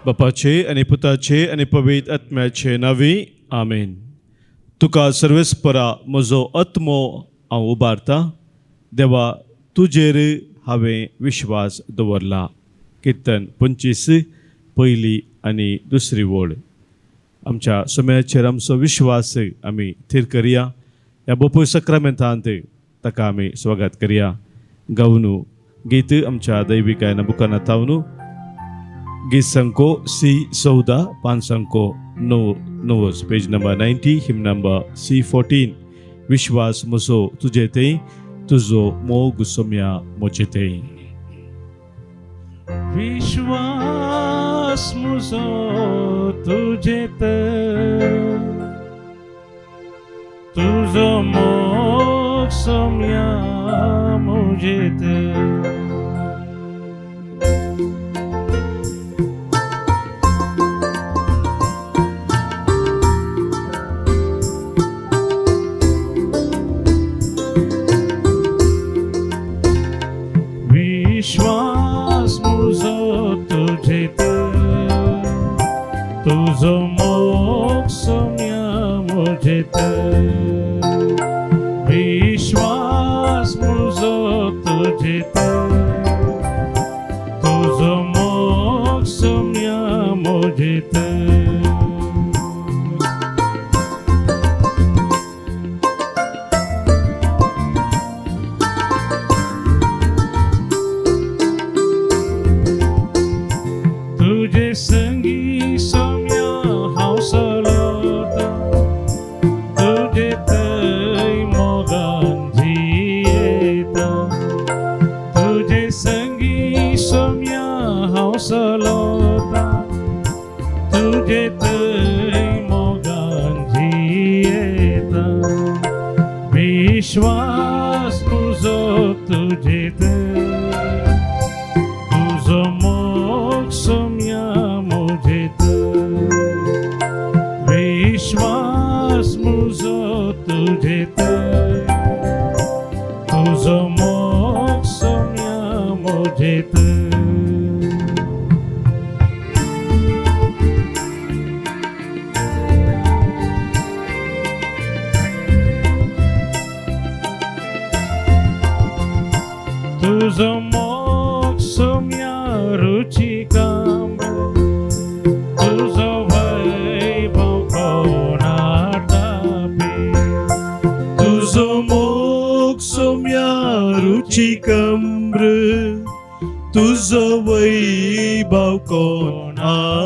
बापाचे आनी पुताचे आनी पवित्र आत्म्याचे नांवी आमेन. तुका सर्वेस्परा म्हजो आत्मो हांव उबारतां. देवा, तुजेर हांवें विश्वास दवरला. कीर्तन 25 पयली आनी दुसरी वळ. आमच्या सोम्याचेर आमचो विश्वास आमी थीर करया. ह्या बोपय सक्रामेंतांत ताका आमी स्वागत करया. गावनू गीत आमच्या दैवीक गायना बुकान तावनू गीत संको C14 पान संको 9 पेज नंबर 90, हिम नंबर C14. विश्वास म्हजो तुजे थंय, तुजो मोग सोम्या म्हजे थंय. विश्वास म्हजो तुजे थंय, तुजो मोग सोम्या म्हजे थंय. विश्वास म्हजो तुजे थंय, तुजो मोग सोम्या म्हजे थंय. विश्वास म्हजो तुजे थंय, तुजो मोग सोम्या म्हजे थंय. तुजे संगी सोम्या हांव चलता, तुजे थंय मोगान जियेता. तुजे संगी सोम्या हांव चलता, तुजे थंय मोगान जियेता. विश्वास म्हजो तुजे थंय, तुजो मोग सोम्या म्हजे थंय. विश्वास म्हजो तुजे थंय, तुजो मोग सोम्या म्हजे थंय. तुजो मोग सोम्या रुचिकाम्र, तुजो वैभव कोणाटापी. तुजो मोग सोम्या रुचिकाम्र, तुजो वैभव कोणाटापी.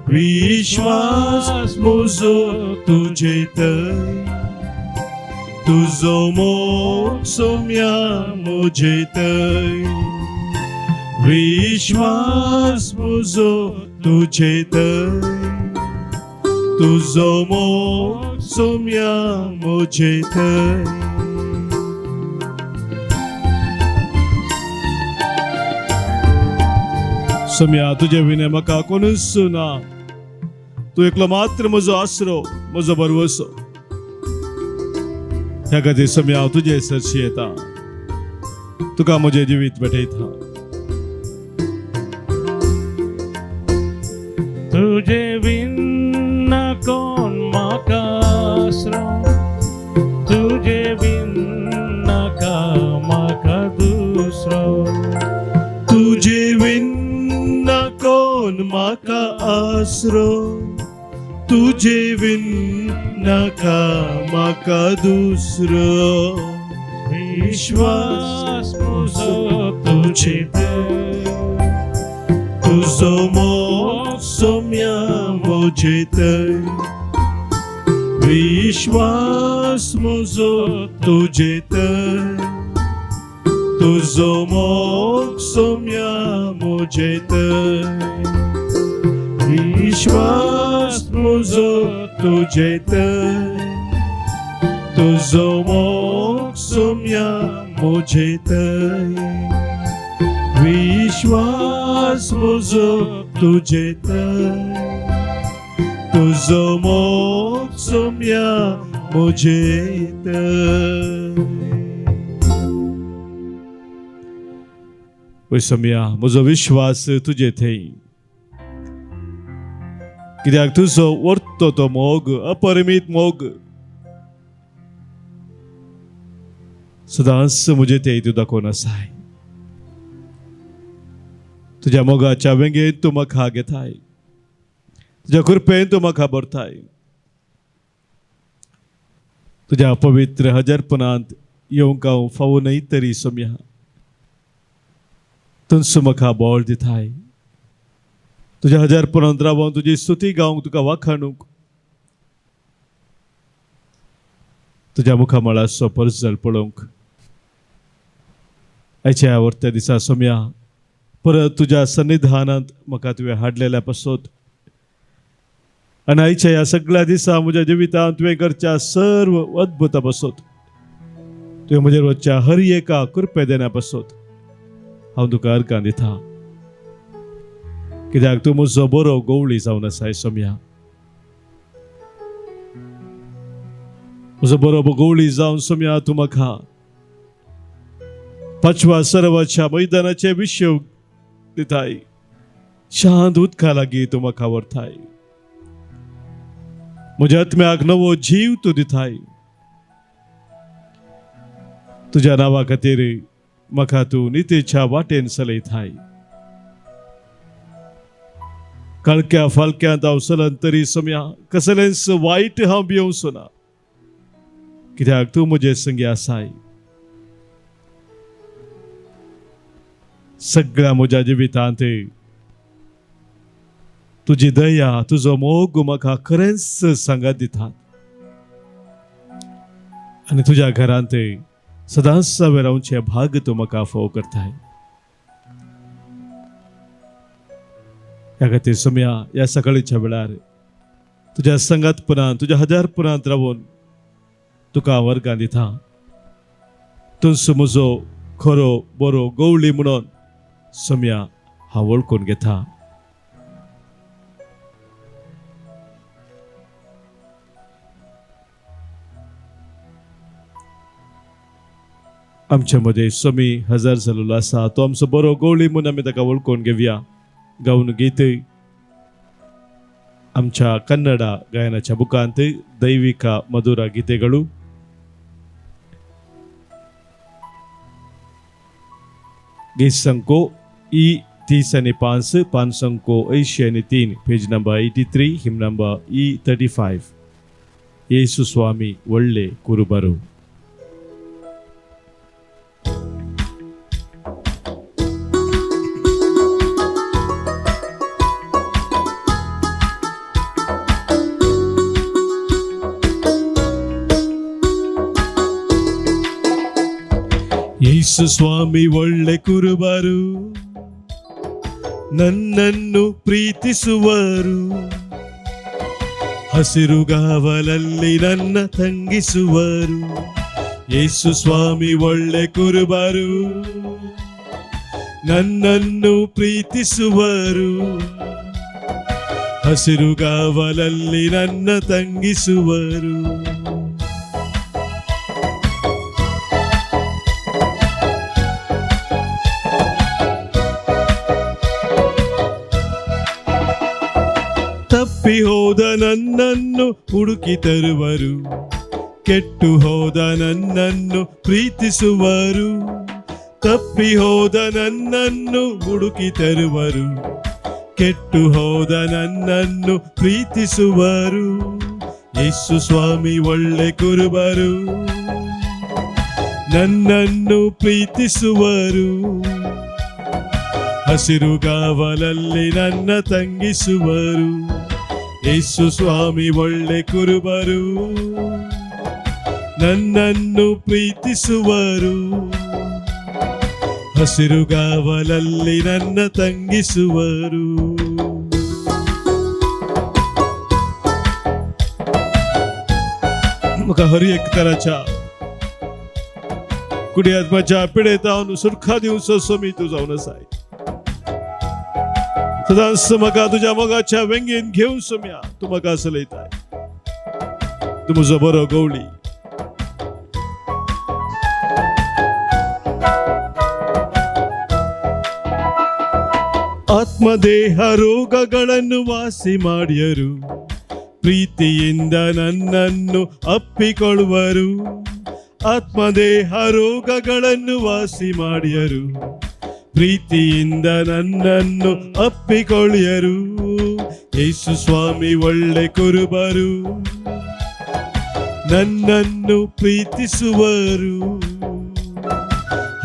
विश्वास म्हजो तुजे थंय, तुजो मोग सोम्या म्हजे थंय. विश्वास म्हजो तुजे थंय, तुजो मोग सोम्या म्हजे थंय. सोम्या तुजे विने म्हाका कोणूच ना. तू एकलो मात्र म्हजो आसरो, म्हजो बरवसो. ह्या खातीर सोम्या हांव तुजे सरशी येता, तुका म्हजें जिवीत भेटयता. तुजे विना कोण म्हाका आसरो, तुजे विना म्हाका दुसरो. तुजे विना कोण म्हाका आसरो, तुजे विना म्हाका दुसरो. विश्वास म्हजो तुजे थंय, तुजो मोग सोम्या म्हजे थंय. विश्वास म्हजो तुजे थंय, तुजो मोग सोम्या म्हजे थंय. विश्वास म्हजो तुजे थंय, तुजो मोग सोम्या म्हजे थंय. विश्वास म्हजो तुजे थंय, तुजो मोग सोम्या म्हजे थंय. वय सम्या म्हजो विश्वास तुजे थंय, कित्याक तुजो वर्तो तो मोग अपरिमीत मोग सदांच म्हजे थंय तूं दाखोवन आसाय. तुज्या मोगाच्या वेंगेन तूं म्हाका घेताय, तुज्या कृपेन तूं म्हाका भरताय. तुज्या पवित्र हजरपणांत येवंक हांव फावो न्हय तरी सम्या तुमचो म्हाका बोळ दिताय. तुज्या हजरपणांत रावून तुजी स्तुती गावंक, तुका वाखाणूंक, तुज्या मुखामळाचो परजळ पळोवंक आयच्या वर्त्या दिसा सम्या परत तुज्या सन्निधानांत म्हाका तुवें हाडलेल्या पासत आनी आयच्या ह्या सगळ्या दिसा म्हज्या जिवितांत तुवें करच्या सर्व अद्भुता पासत तुवें म्हजेर वचच्या हर एका कृपे देण्या पासत हांव तुका अर्गां दिता. कित्याक तूं म्हजो बरो गवळी जावन आसाय सम्या. म्हजो बरो गवळी जावन सम्या तूं म्हाका पांचव्या सर्वाच्या मैदानाचे विशय दिताय. शांत उदका लागीं तूं म्हाका व्हरताय. म्हज्या आत्म्याक नवो जीव तूं दिताय. तुज्या नांवा खातीर म्हाका तूं नितेच्या वाटेन चलयताय. काळक्या फालक्यांत हांव चलन तरी सम्या कसलेंच वायट हांव भियोंसो ना, कित्याक तूं म्हजे संगी आसाय. सगळ्या म्हज्या जिवितांत तुजी दया तुजो मोग म्हाका खरेंच सांगात दितात आनी तुज्या घरांत सदांच हांवें रावचे भाग तूं म्हाका फोव करताय. ह्या खातीर सम्या ह्या सकाळीच्या वेळार तुज्या संगातपणांत तुज्या हजारपणांत रावून तुका वर्गां दिता. तुजो म्हजो खरो बरो गवळी म्हणून सम्या हांव वळखून घेता. आमच्या मध्ये स्वामी हजर जाल्लो आसा. तो आमचो बरो गवळी म्हणून आमी ताका वळखून घेवया. गावन गीत आमच्या कन्नडा गायनाच्या बुकांत दैविक मधुर गीतेಗಳು गीत संको E35 पान संको 83 पेज नंबर 83 हिम नंबर E35 येसु स्वामी ಒಳ್ಳೆ ಕುರುಬರು. ಯೇಸು ಸ್ವಾಮಿ ಒಳ್ಳೆ ಕುರುಬರು, ನನ್ನನ್ನು ಪ್ರೀತಿಸುವರು, ಹಸಿರುಗಾವಲಲ್ಲಿ ನನ್ನ ತಂಗಿಸುವರು. ಯೇಸು ಸ್ವಾಮಿ ಒಳ್ಳೆ ಕುರುಬರು, ನನ್ನನ್ನು ಪ್ರೀತಿಸುವರು, ಹಸಿರುಗಾವಲಲ್ಲಿ ನನ್ನ ತಂಗಿಸುವರು. ತಪ್ಪಿ ಹೋದ ನನ್ನನ್ನು ಹುಡುಕಿ ತರುವರು, ಕೆಟ್ಟು ಹೋದ ನನ್ನನ್ನು ಪ್ರೀತಿಸುವರು. ತಪ್ಪಿ ಹೋದ ನನ್ನನ್ನು ಹುಡುಕಿ ತರುವರು, ಕೆಟ್ಟು ಹೋದ ನನ್ನನ್ನು ಪ್ರೀತಿಸುವರು. ಯೇಸು ಸ್ವಾಮಿ ಒಳ್ಳೆ ಕುರುಬರು, ನನ್ನನ್ನು ಪ್ರೀತಿಸುವರು, ಹಸಿರುಗಾವಲಲ್ಲಿ ನನ್ನ ತಂಗಿಸುವರು. ಯೇಸು ಸ್ವಾಮಿ ಒಳ್ಳೆ ಕುರುಬರು, ನನ್ನನ್ನು ಪ್ರೀತಿಸುವರು, ಹಸಿರುಗಾವಲಲ್ಲಿ ನನ್ನ ತಂಗಿಸುವರು. म्हाका हर एक तराच्या कुडी आत्म्याच्या पिडेत हांव सुरखा दिवचो स्वामी तूं जावन आसाय. सदांच म्हाका तुज्या मोगाच्या वेंगेन घेवन सम्या तूं म्हाका चलयताय. तूं म्हजो बरो गवळी. ಆತ್ಮದೇಹ ರೋಗಗಳನ್ನು ವಾಸಿ ಮಾಡ್ಯರು, ಪ್ರೀತಿಯಿಂದ ನನ್ನನ್ನು ಅಪ್ಪಿಕೊಳ್ಳುವರು. ಆತ್ಮದೇಹ ರೋಗಗಳನ್ನು ವಾಸಿ ಮಾಡ್ಯರು, ಪ್ರೀತಿಯಿಂದ ನನ್ನನ್ನು ಅಪ್ಪಿಕೊಳ್ಳ್ಯರು. ಯೇಸು ಸ್ವಾಮಿ ಒಳ್ಳೆ ಕುರುಬರು, ನನ್ನನ್ನು ಪ್ರೀತಿಸುವರು.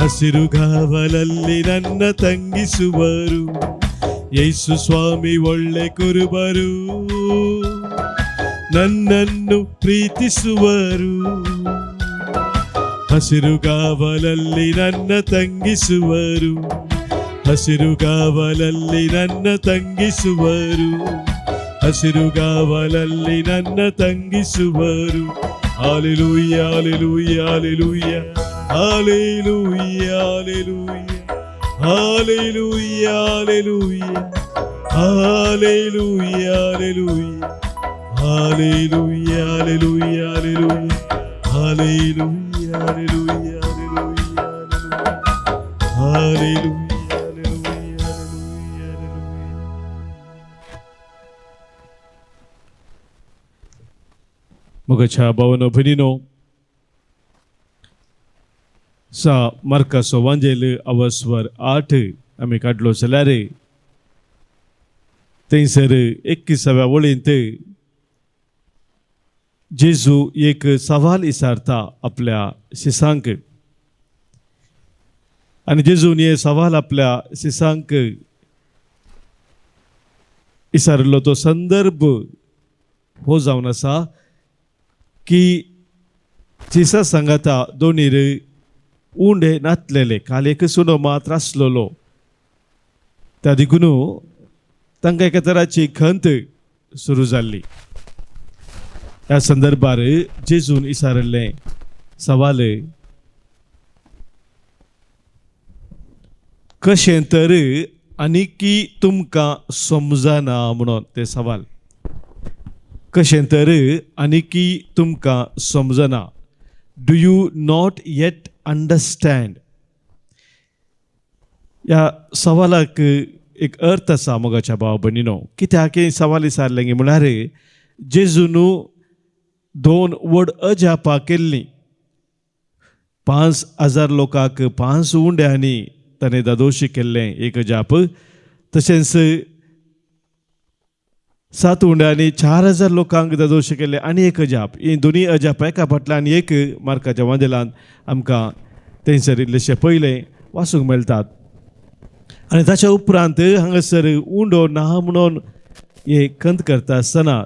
ಹಸಿರುಗಾವಲಲ್ಲಿ ನನ್ನ ತಂಗಿಸುವರು. ಯೇಸು ಸ್ವಾಮಿ ಒಳ್ಳೆ ಕುರುಬರು, ನನ್ನನ್ನು ಪ್ರೀತಿಸುವರು. ಹಸಿರುಗಾವಲಲ್ಲಿ ನನ್ನ ತಂಗಿಸುವರು. ಹಸಿರುಗಾವಲಲ್ಲಿ ನನ್ನ ತಂಗಿಸುವರು. ಹಸಿರುಗಾವಲಲ್ಲಿ ನನ್ನ ತಂಗಿಸುವರು. ಹಾಲೆಲೂಯ ಹಾಲೆಲೂಯ ಹಾಲೆಲೂಯ ಹಾಲೆಲೂಯ ಹಾಲೆಲೂಯ ಹಾಲೆಲೂಯ ಹಾಲೆಲೂಯ ಹಾಲೆಲೂಯ ಹಾಲೆಲೂಯ ಹಾಲೆಲೂಯ ಹಾಲೆಲೂಯ ಹಾಲೆಲೂಯ ಹಾಲೆಲೂಯ. Mogacha bawano benino sa Marcos Evangeli awaswar 8 आम्ही काढलो जाल्यार थंयसर 21व्या वळींत जेजू एक सवाल विचारता आपल्या शिसांक. आनी जेजून हे सवाल आपल्या शिसांक विचारलो तो संदर्भ हो जावन आसा की जिसस सांगता दोनीर उंडे नातलेले, काल एक सुनो मात्र आसलोलो. त्या देखून तांकां एका तराची खंत सुरू जाल्ली. ह्या संदर्भार जेजून विचारले सवाल कशें तर आनीकी तुमकां समजना म्हणून ते सवाल. कशें तर आनीकी तुमकां समजना. Do you not eight understand. ह्या सवालाक एक अर्थ आसा मोगाच्या भाव भयणीनो. कित्याक हे सवाल विचारले म्हळ्यार जेजून 2 व्हड अजापां केल्लीं. 5,000 लोकांक 5 उंड्यांनी ताणें दादोशी केल्लें एक अजाप. तशेंच 7 उंड्यांनी 4,000 लोकांक दादोशी केल्ले आनी एक अजाप. ही दोनी अजापां एका फाटल्यान एक मार्काच्या एवांजेलांत आमकां थंयसर इल्लेशे पयले वाचूंक मेळटात. आनी ताच्या उपरांत हांगासर उंडो ना म्हणून हे खंत करता आसतना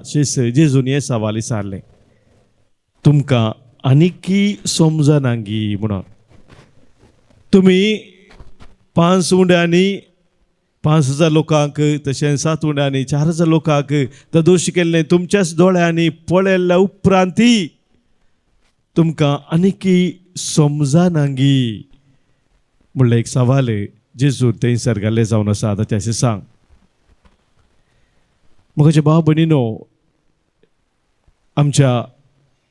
जेजून हे सवाल विचारले तुमकां आनीकी समजनांगी म्हणून. तुमी 5 उंड्यांनी 5,000 लोकांक तशेंच 7 उंड्यांनी 4,000 लोकांक दादोशी केल्लें तुमच्याच दोळ्यांनी पळयल्या उपरांतय तुमकां आनीकी समजनांगी म्हणलें एक सवाल जेजून थंयसर घाल्ले जावन आसा ताच्या शिसांक. म्हजे भाव भयणीनो, आमच्या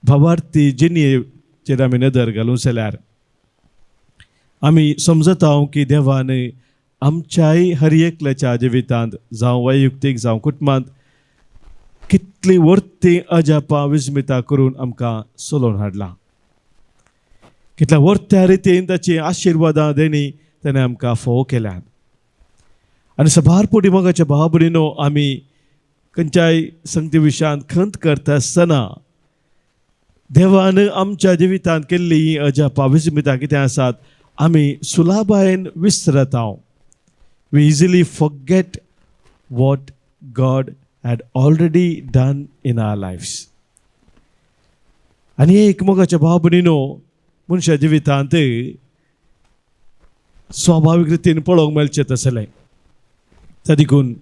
भावार्थी जिणयेचेर आमी नदर घालूंक जाल्यार आमी समजता की देवान आमच्याय हर एकल्याच्या जिवितांत जावं वैयक्तीक जावं कुटुंबांत कितली वर्ती अजापां विस्मितां करून आमकां चलोवन हाडलां. कितल्या वर्त्या रितीन ताची आशिर्वादां देणी ताणें आमकां फोव केल्यात. आनी सबारपोटी मोगाच्या भाव भयणीनो, आमी खंयच्याय संगती विशयांत खंत करता आसतना देवान आमच्या जिवितांत केल्ली ही अजापां विस्मितां कितें आसात आमी सुलाभायेन विसरता. We easily forget what God had already done in our lives. आनी एक मोगाच्या भाव भयणीनो, मनशा जिवितांत स्वाभावीक रितीन पळोवंक मेळचें तसलें. त्या देखून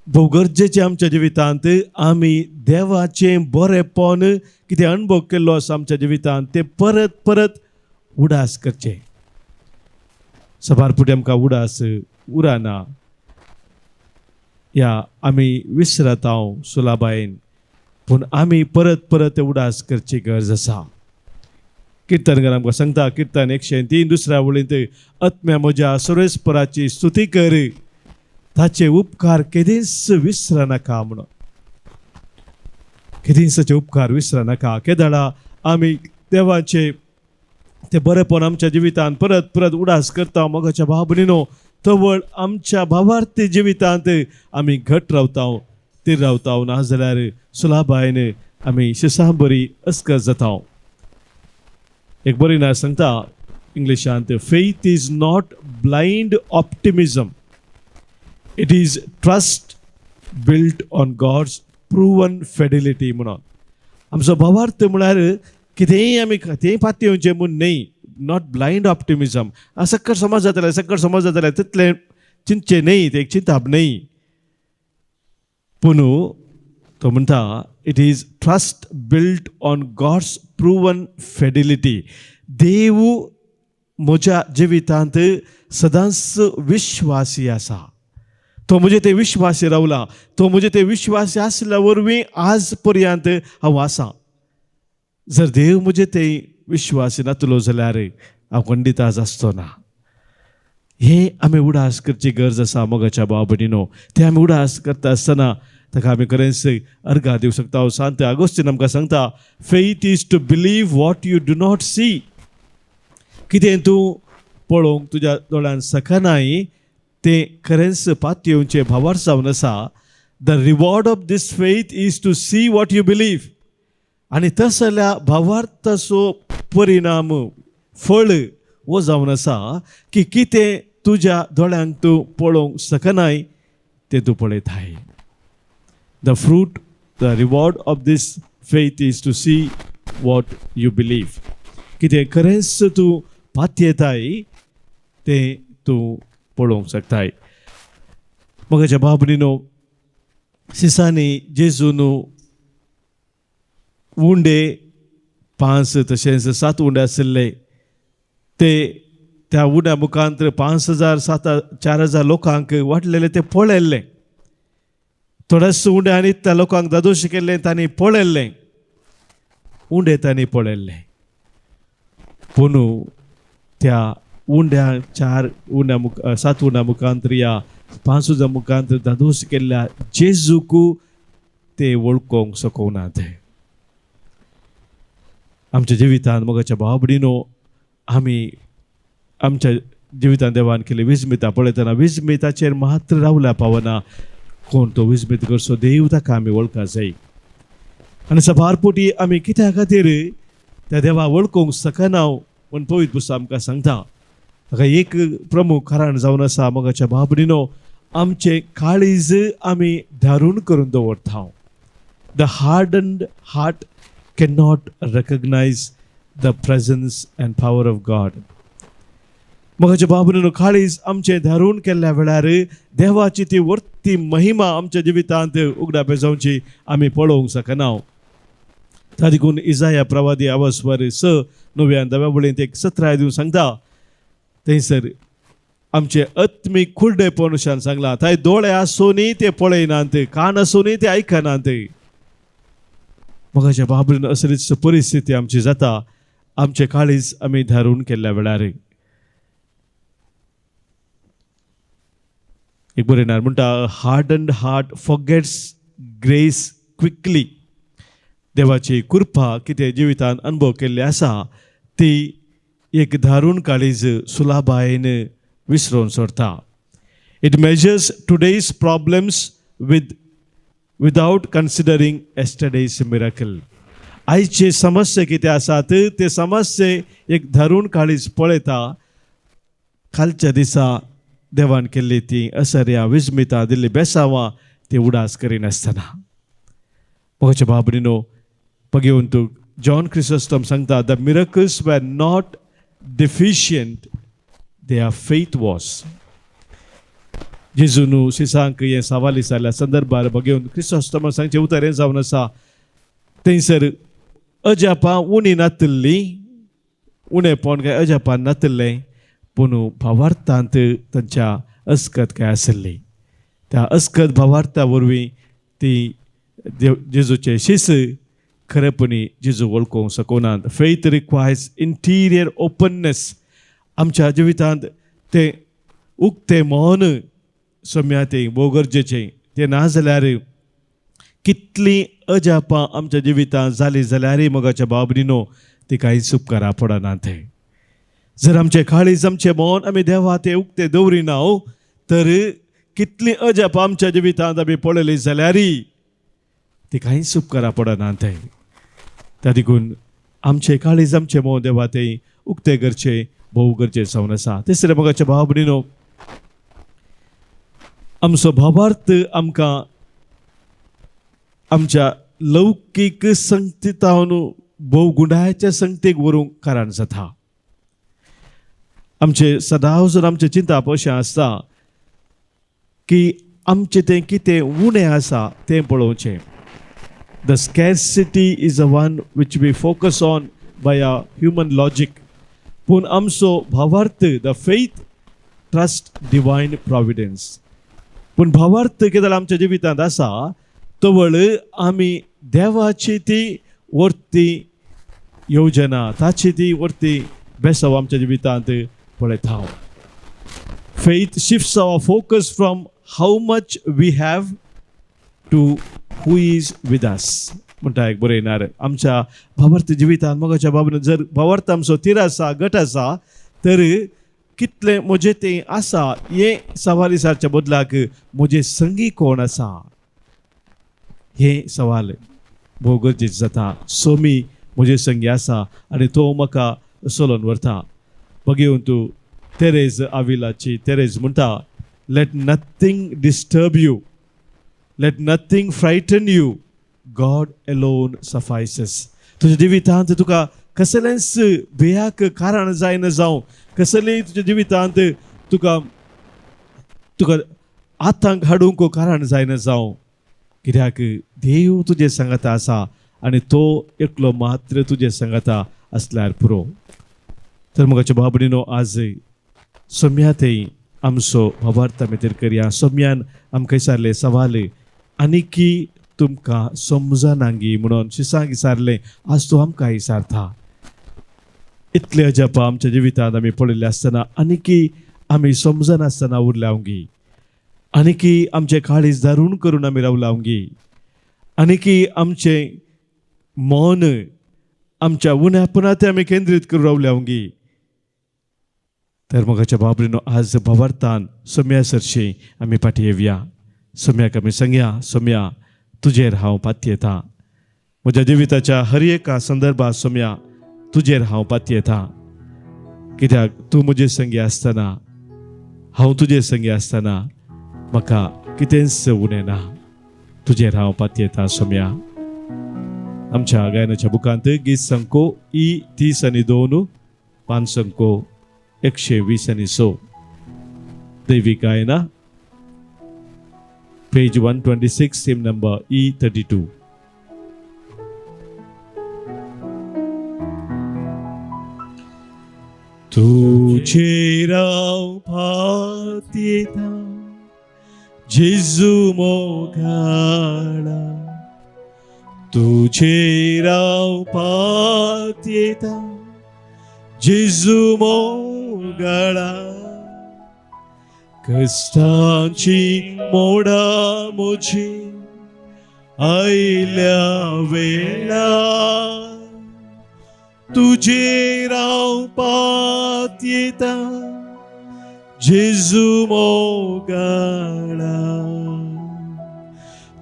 भोव गरजेचें आमच्या जिवितांत आमी देवाचें बरेंपण कितें अणभव केल्लो आसा आमच्या जिवितांत तें परत परत उडास करचें. सबारपुटी आमकां उडास उराना या आमी विसरता सुलाभायेन, पूण आमी परत परत उडास करची गरज आसा. किर्तनकार आमकां सांगता किर्तन 103 दुसऱ्या वळींत आत्म्या म्हज्या सर्वेस्पराची स्तुती कर ताचे उपकार केदींच विसर नाका म्हणून. केदींच ताचे उपकार विसर नाका. केदाळा आमी देवाचे ते बरेपण आमच्या जिवितांत परत परत उडास करता. मोगाच्या भाव भयणीनो, तवळ आमच्या भावार्थी जिवितांत आमी घट रावता, स्थिर रावता. नाजाल्यार सुलाबायन आमी शिसां बरी अस्कत जाता. एक बरी ना सांगता इंग्लिशांत, faith is not blind optimism, it is trust built on God's proven fidelity म्हणून. आमचो भावार्थ म्हळ्यार कितेंय आमी तें पातयेवचें म्हूण न्ही. Not blind optimism. सकट समज जाताले तितलें चिंतचें न्ही, ते एक चिंताप न्ही. पूण तो म्हणटा it is trust built on God's proven fidelity. देव म्हज्या जिवितांत सदांच विश्वासी आसा. तो म्हजे ते विश्वासी रावला. तो म्हजे ते विश्वासी आसल्या वरवीं आज पर्यंत हांव आसा. जर देव म्हजे ते विश्वासी नातलो जाल्यार हांव खंडीत आज आसचो ना. हे आमी उडास करची गरज आसा मोगाच्या भाव भयणीनो. ते आमी उडास करता आसतना ताका आमी खरेंच अर्घा दिवंक शकता. सांत आगोस्तीन आमकां सांगता, faith is to believe what you do not see. कितें तूं पळोवंक तुज्या दोळ्यान सकनाय तें खरेंच पातयेवचें भावार्थ जावन आसा. The reward of this faith is to see what you believe. आनी तस जाल्यार भावार्थाचो परिणाम फळ हो जावन आसा की कितें तुज्या दोळ्यांक तूं पळोवंक सकनाय तें तूं पळयताय. The fruit, the reward of this faith is to see what you believe. कितें खरेंच तूं पातयेताय तें तूं पळोवंक शकताय. मोगाच्या भाव भयणीनो, सिसांनी जेजून उंडे 5 तशेंच 7 उंडे आशिल्ले. ते त्या उंड्या मुखांतर 5,000 4,000 लोकांक वाटलेले ते पळयल्ले. थोडेच उंडे आनी त्या लोकांक दादोशी केल्ले तांणी पळयल्ले. उंडे तांणी पळयल्ले. पूण त्या उंड्या 7 उंड्या मुखांतर या 5,000 मुखांतर दादोशी केल्ल्या जेजूक ते वळखोंक शकनात. आमच्या जिवितांत मोगाच्या भाव भयणीनो, आमी आमच्या जिवितांत देवान केली विस्मिता पळयतना विस्मिताचेर मात्र रावल्या पावना. कोण तो विस्मित करचो देव ताका आमी वळखा जाय. आनी सभारपोटी आमी कित्या खातीर त्या देवा वळखोंक शकना म्हूण पवित्र पुस्तक आमकां सांगता. हाका एक प्रमुख कारण जावन आसा मोगाच्या भाव भयणीनो, आमचें काळीज आमी धारून करून दवरता. The hardened heart can not recognise the presence and power of God. मोगाच्या भाव भयणीनो, काळीज आमचें धारून केल्ल्या वेळार देवाची ती वर्ती महिमा आमच्या जिवितांत उगडा पेजोवची आमी पळोवंक शकना. तादेखून इजाया प्रवादी आवास्वर 6:9 वळींत 17 दिवन सांगता. थंयसर आमचे आत्मीक खुर्डेपणान सांगला, थंय दोळे आसूनय ते पळयनात, कान आसूनय ते आयकनात. मोगाच्या भाव भयणीनो, असलीच परिस्थिती आमची जाता आमचे काळीज आमी धारून केल्ल्या वेळार. एक बरयणार म्हणटा, hardened heart forgets grace quickly. देवाची कृपा कितें जिवितांत अनुभव केल्ली आसा ती एक धारून काळीज सुलाबायेन विसरून सोडता. It measures today's problems without considering yesterday's miracle. आयचे समस्या कितें आसात ते समस्ये एक धारून काळीज पळयता. कालच्या दिसा देवान केल्ली ती असर्या विस्मिता दिल्ली बेसावां ती उडास करिनासतना. मोगाच्या भाव भयणीनो, पगेवंतूक जॉन क्रिसोस्टम सांगता, the miracles were not deficient, their faith was. जेजून शिसांक हे सवाल जाल्ल्या संदर्भार बघेवन क्रिसोस्टम सांगचे उतर हें जावन आसा. थंयसर अजापां उणी नातल्ली, उणेपण काय अजापान नातल्लें, पूण भावार्थांत तांच्या अस्कत काय आसली. त्या अस्कत भावार्था वरवीं ती जेजूचे शिस खरेपणी जेजू वळखोंक शकनात. Faith requires interior openness. आमच्या जिवितांत ते उक्ते मन सोम्या ते भोव गरजेचें. ते ना जाल्यार कितलीं अजापां आमच्या जिवितांत जालीं जाल्यारय मोगाच्या बाबडीनो ती कांयच उपकारा पडना ते. जर आमचे काळीज आमचे मन आमी देवा ते उक्ते दवरिना तर कितलीं अजापां आमच्या जिवितांत आमी पळयलीं जाल्यारय ती कांयच उपकारा पडना ते. त्या देखून आमचे काळीज आमचे मन देवा ते उक्ते करचे भोव गरजेचें जावन आसा. तिसरे मोगाच्या बाबडीनो आमचो भावार्थ आमकां आमच्या लौकीक संगतीतावन भोव गुणाच्या संगतीक व्हरूंक कारण जाता. आमचे सदांच आमचे चिंतप अशें आसता की आमचें तें कितें उणें आसा तें पळोवचें. The scarcity is a one which we focus on by a human logic. पूण आमचो भावार्थ the faith trust divine providence. पूण भावार्थ कितें आमच्या जिवितांत आसा तवळ आमी देवाची ती वर्ती योजना ताची ती वर्ती बेसव आमच्या जिवितांत पळयता. Faith shifts our focus from how much we have to who is with us म्हणटा एक बरयणार. आमच्या भावार्थ जिवितांत मोगाच्या बाबतींत जर भावार्थ आमचो तीर आसा गट आसा तर कितलें म्हजें तें आसा हे सवाल विचारच्या बदलाक म्हजे संगी कोण आसा हे सवाल भोव गरजेचो जाता. सोमी म्हजे संगी आसा आनी तो म्हाका चलोवन व्हरता. बघेवन तूं तेरेज आविलाची तेरेज म्हणटा let nothing disturb you, let nothing frighten you, God alone suffices. तुज्या जिवितांत तुका कसलेंच भियाक कारण जायना जावं, कसलेंय तुज्या जिवितांत तुका तुका आतांक हाडूंक कारण जायना जावं, कित्याक देव तुजे सांगाता आसा आनी तो एकलो मात्र तुजे सांगाता असल्यार पुरो. तर मोगाच्या बाबडीनो आज सोम्या थंय आमचो भावार्थ भितर करया. सोम्यान आमकां विचारले सवाल आनीकी तुमकां समजनांगी म्हणून शिसांक विचारलें. आज तूं आमकां विचारता. इतले अजापां आमच्या जिवितांत आमी पळयल्ले आसतना आनीकी आमी समजनासतना उरल्या उंगी, आनीकी आमचे काळीज दारूण करून आमी रावला उंगी, आनीकी आमचें मन आमच्या उण्यापणांत आमी केंद्रीत करून रावल्या उंगी. तर मोगाच्या बाबडीनो आज भावार्थान सोम्या सरशी आमी फाटीं येवया. सोम्याक आमी सांगया सोम्या तुजेर हांव पाती येता. म्हज्या जिविताच्या हर एका संदर्भात सोम्या तुजेर हांव पाती येता. कित्याक तूं म्हजे संगी आसतना हांव तुजे संगी आसतना म्हाका कितेंच उणें ना. तुजेर हांव पाती येता सोम्या. आमच्या गायनाच्या बुकांत गीत संको E32 पान संको 126 दैवी गायना पेज 126 hymn number E32. तुजेर हांव पाती येता जेजू मोगाळा, तुजेर हांव पाती येता जेजू मोगाळा. कश्टांची मोडा म्हजी आयल्या वेळार तुजेर हांव पाती येता जेजू मोगाळा.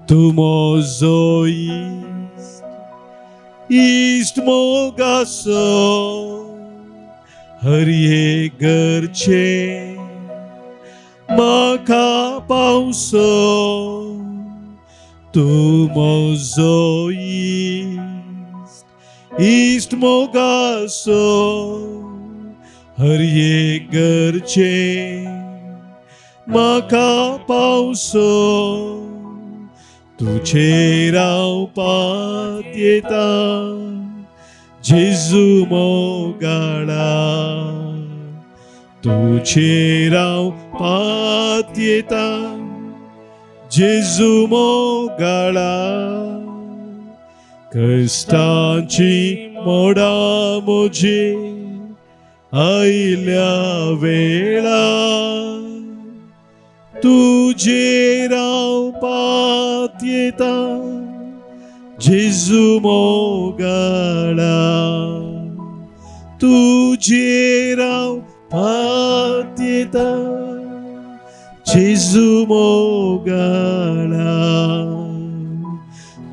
तूं म्हजो इश्ट मोगाचो हर एक गरजे म्हाका पावसो. तूं म्हजो इश्ट मोगाचो हर एक गरजे म्हाका पावसो. तुजेर हांव पाती येता जेजू मोगाळा. तुजेर हांव पाती येता जेजू मोगाळा. कश्टांची मोडा म्हजी आयल्या वेळार तुझे राव पात्यता जेजू मोगळा तुझे राव पात्यता जेजू मोगळा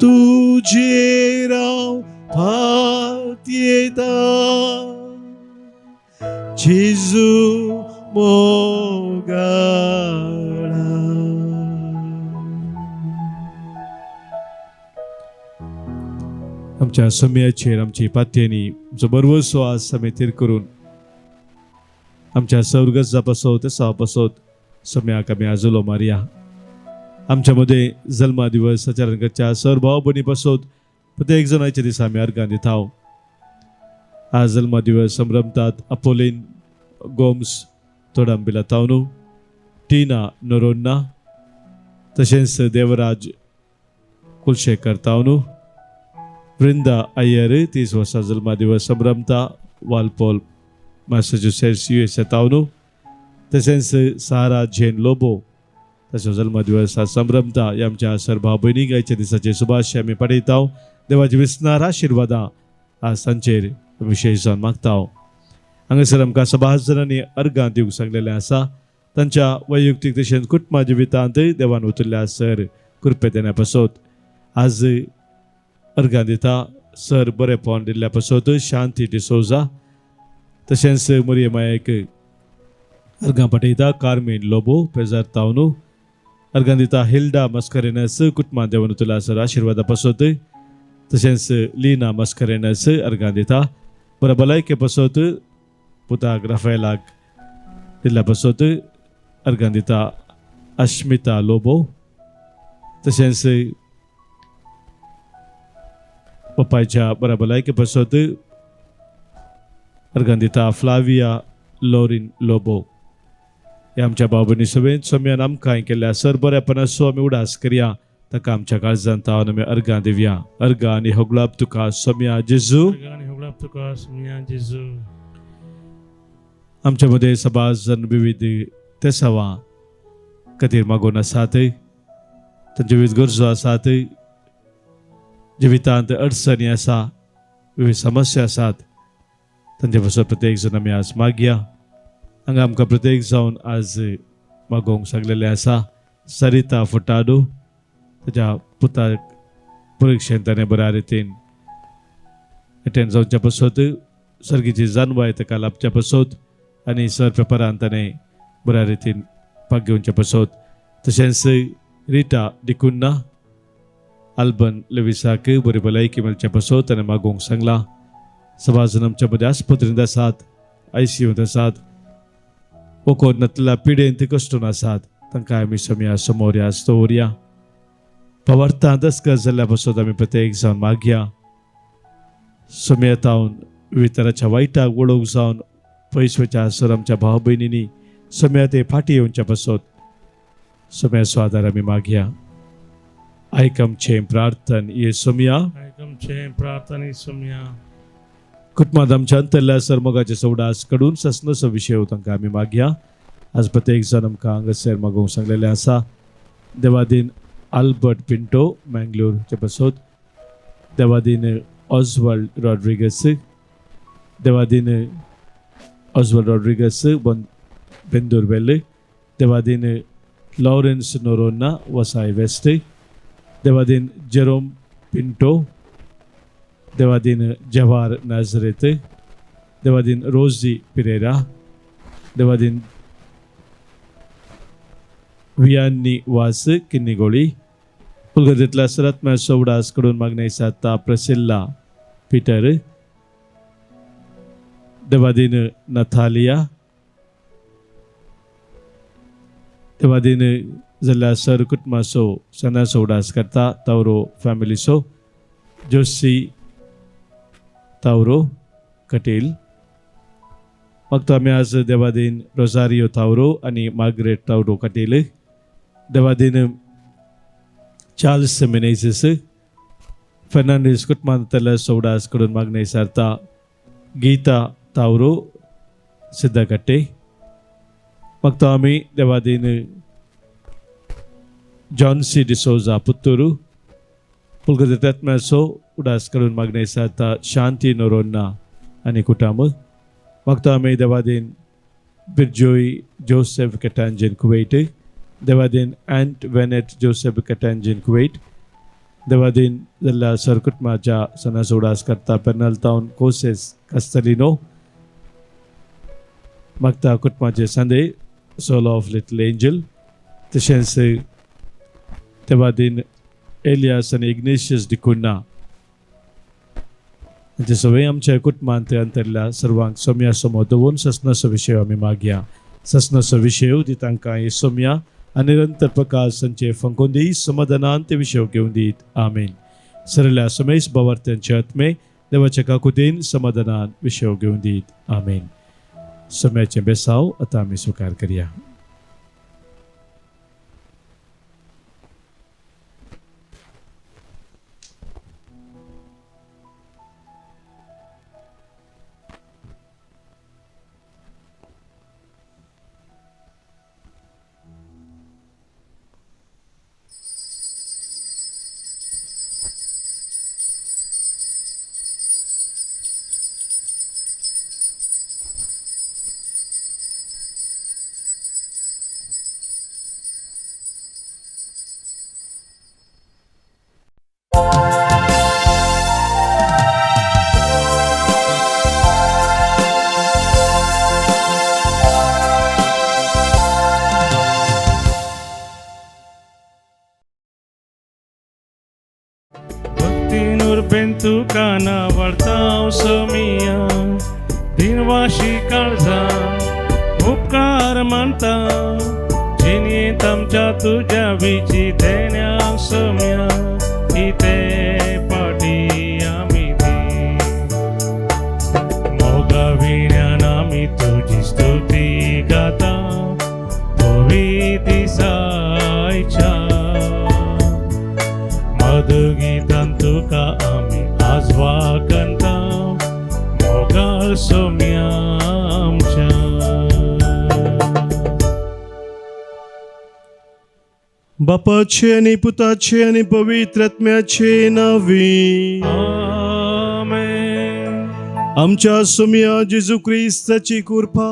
तुझे राव पात्यता जेजू मोगळा. आमच्या समयाचेर आमची पात्येनी जो बरोबर स्वास आमी तीर करून आमच्या सर्गजा पासत सा पासत सम्याक आमी आजोलो मारया. आमच्या मध्ये जल्मा दिवस आचरण करच्या सर भाव बनी पासत प्रत्येक जणांच्या दिसा आमी अर्गां दिताव. आज जल्मा दिवस संभ्रमतात अपोलीन गोम्स तोडांबिला तावनू, टीना नोरोन्ना, तशेंच देवराज कुलशेखर तावनू, वृंदा अय्यर 30 वर्सां जल्मा दिवस संभ्रमता वालपोल मॅसेच्युसेट्स USA तावनू, तशेंच सारा झेन लोबो ताचो जल्मा दिवस आज संभ्रमता. ह्या आमच्या सर भाव भयणी गायच्या दिसाचे शुभाशय आमी पाठयताव. देवाची विस्नार आशिर्वादां आज तांचेर विशेश मागताव. हांगासर आमकां 6 जाणांनी अर्गां दिवंक सांगलेलें आसा. तांच्या वैयक्तीक तशेंच कुटुंबा जिवितांत देवान उतरल्या सर कृपेदेण्या पासत आज अर्गां दिता. सर बरेपण दिल्ल्या पासत शांती डिसोजा, तशेंच मरियमायेक अर्गां पाठयता. कार्मेन लोबो पेजार तावनू अर्गां दिता. हिल्डा मस्करेनस कुटुंबां देवान उतरल्या सर आशिर्वादा पासत, तशेंच लीना मस्करेनस अर्गां दिता. बरे भलायके पासत पुताक राफेलाक दिल्ल्या पासत अर्गां दिता. अश्मिता लोबो, तशेंच पप्पाच्या बऱ्या भलायके पासत अर्गां दिता. Flavia Lauren Lobo. हे आमच्या भावभयणी सगळेंच सम्यान आमकां केल्ल्या सर बरेपणाचो आमी उडास करया. ताका आमच्या काळजांत तावन आमी अर्गां दिवया. अर्गां आनी होगलाप तुका सम्या जेजू. आमच्या मध्ये सभाज जन विविध तेसावां खातीर मागोन आसात. तांच्यो विविध गरजो आसात. जिवितांत अडचणी आसा, विविध समस्या आसात. तांचे पासून प्रत्येक जण आमी आज मागया. हांगा आमकां प्रत्येक जावन आज मागोवंक सांगलेलें आसा. सरिता फुटाडो ताच्या पुताक परिक्षेंत ताणें बऱ्या रितीन अटेंड जावच्या पासत सर्गीची जानवाय ताका लाभच्या पासत आनी सर पेपरान ताणें बऱ्या रितीन भाग घेवच्या पासत. तशेंच रिटा डिकुन्ना आल्बन लेविसाक बरी भलायकी मेळच्या पासत ताणें मागोवंक सांगला. 6 जाण आमच्या मदीं आस्पत्रेंत आसात, ICUंत आसात, वखद नातल्या पिडेंत कश्टून आसात. तांकां आमी सम्या समोर दवरया. पवार्थां दसकत जाल्ल्या पासत आमी प्रत्येक जावन मागया. सम्या विविध तरांच्या वायटाक वळोवंक जावन पयस वयच्या सर आमच्या भाव भयणींनी सम्या ते फाटी येवच्या पासत सम्याचो आदार आमी मागया. आयकमचे प्रार्थन ये सम्या. कुटुंबांत आमच्या अंतरल्या सर मोगाचे सवडास कडून ससनसो विशय तांकां आमी मागया. आज प्रत्येक जण आमकां हांगासर मागोवंक सांगलेलें आसा. देवादीन आल्बर्ट पिंटो मँगलोरचे पासत, देवादीन ऑजवाल्ड रॉड्रिगस, देवादीन ऑजवाल्ड रॉड्रिगस बेंदूरवेल, देवादीन लॉरेन्स नोरोन्ना वसाय वेस्ट, देवादीन जेरोम पिंटो, देवादीन जवार नाझरेत, देवादीन रोजी पिरेरा, देवादीन वियान्नी वास किन्नीगोळी. पुलगतीतल्या सरात्म्या सवडास कडून मागणे साता प्रसिल्ला पीटर, देवादीन नथालिया, देवादीन जाल्ल्या सर कुटुंबाचो सना सवडास करता तावरो फॅमिलीचो, जोशी तावरो कटेल. मग आमी आज देवादीन रोजारियो तावरो आनी मार्गरेट तावरो कटेल, देवादीन चार्ल्स मेनेझिस, फर्नांडीस कुटुंबांतल्या सवडास कडून मागणे सारता गीता तावरो सिद्धकट्टे. मग आमी Devadin John C. D'Souza Putturu, Pulgatatmaso, Udas Karun Magnesata, Shanti Noronna, आणि कुटाम मागता आम्ही देवादीन बिरजोई जोसेफ कटांजन कुवेट देवादीन अँट वेनेट जोसेफ कटांजन कुवेट देवादीन जिल्हा सरकुटमाच्या सणासोडास करता पेर्नल टाउन कोसेस कास्तलिनो मागता कुटुंबाचे संदे सोल ऑफ लिटल एंजल तशेंच देवादीन एलियास आणि इग्नेशियस डिकुन्ना म्हणजे सगळे आमच्या कुटुंबांत अंतरल्या सर्वांक सोम्या समोर दवरून ससनाचो विशय आमी मागया ससनाचो विशय दी तांकां हे सोम्या आनी निरंतर प्रकाश संचे फंकोन दी समाधानान ते विशय घेवन दीत आमीन सरल्या समेश बावार्थ्यांचे आत्मे देवाच्या काकुतेन समाधानान विशय घेवन दीत आमीन सोम्याचे बेसाव आता आमी स्वीकार करया Bentu kana wartaw somiya dinwashi kaळजा उपकार मानता जिनी तमच्या तुझ्या विची देण्याक सोम्या इथे पाठी आम्ही दी मोगा विण्यान आम्ही तुझी स्तुती गाता धोवी दिसायच्या मधुगीतान तुका आम्ही आजवा कंता मोगाळ सोम्या आमच्या बापाचे आणि पुताचे आणि पवित्र आत्म्याचे नावे आमेन आमच्या सोम्या जेजू ख्रिस्ताची कृपा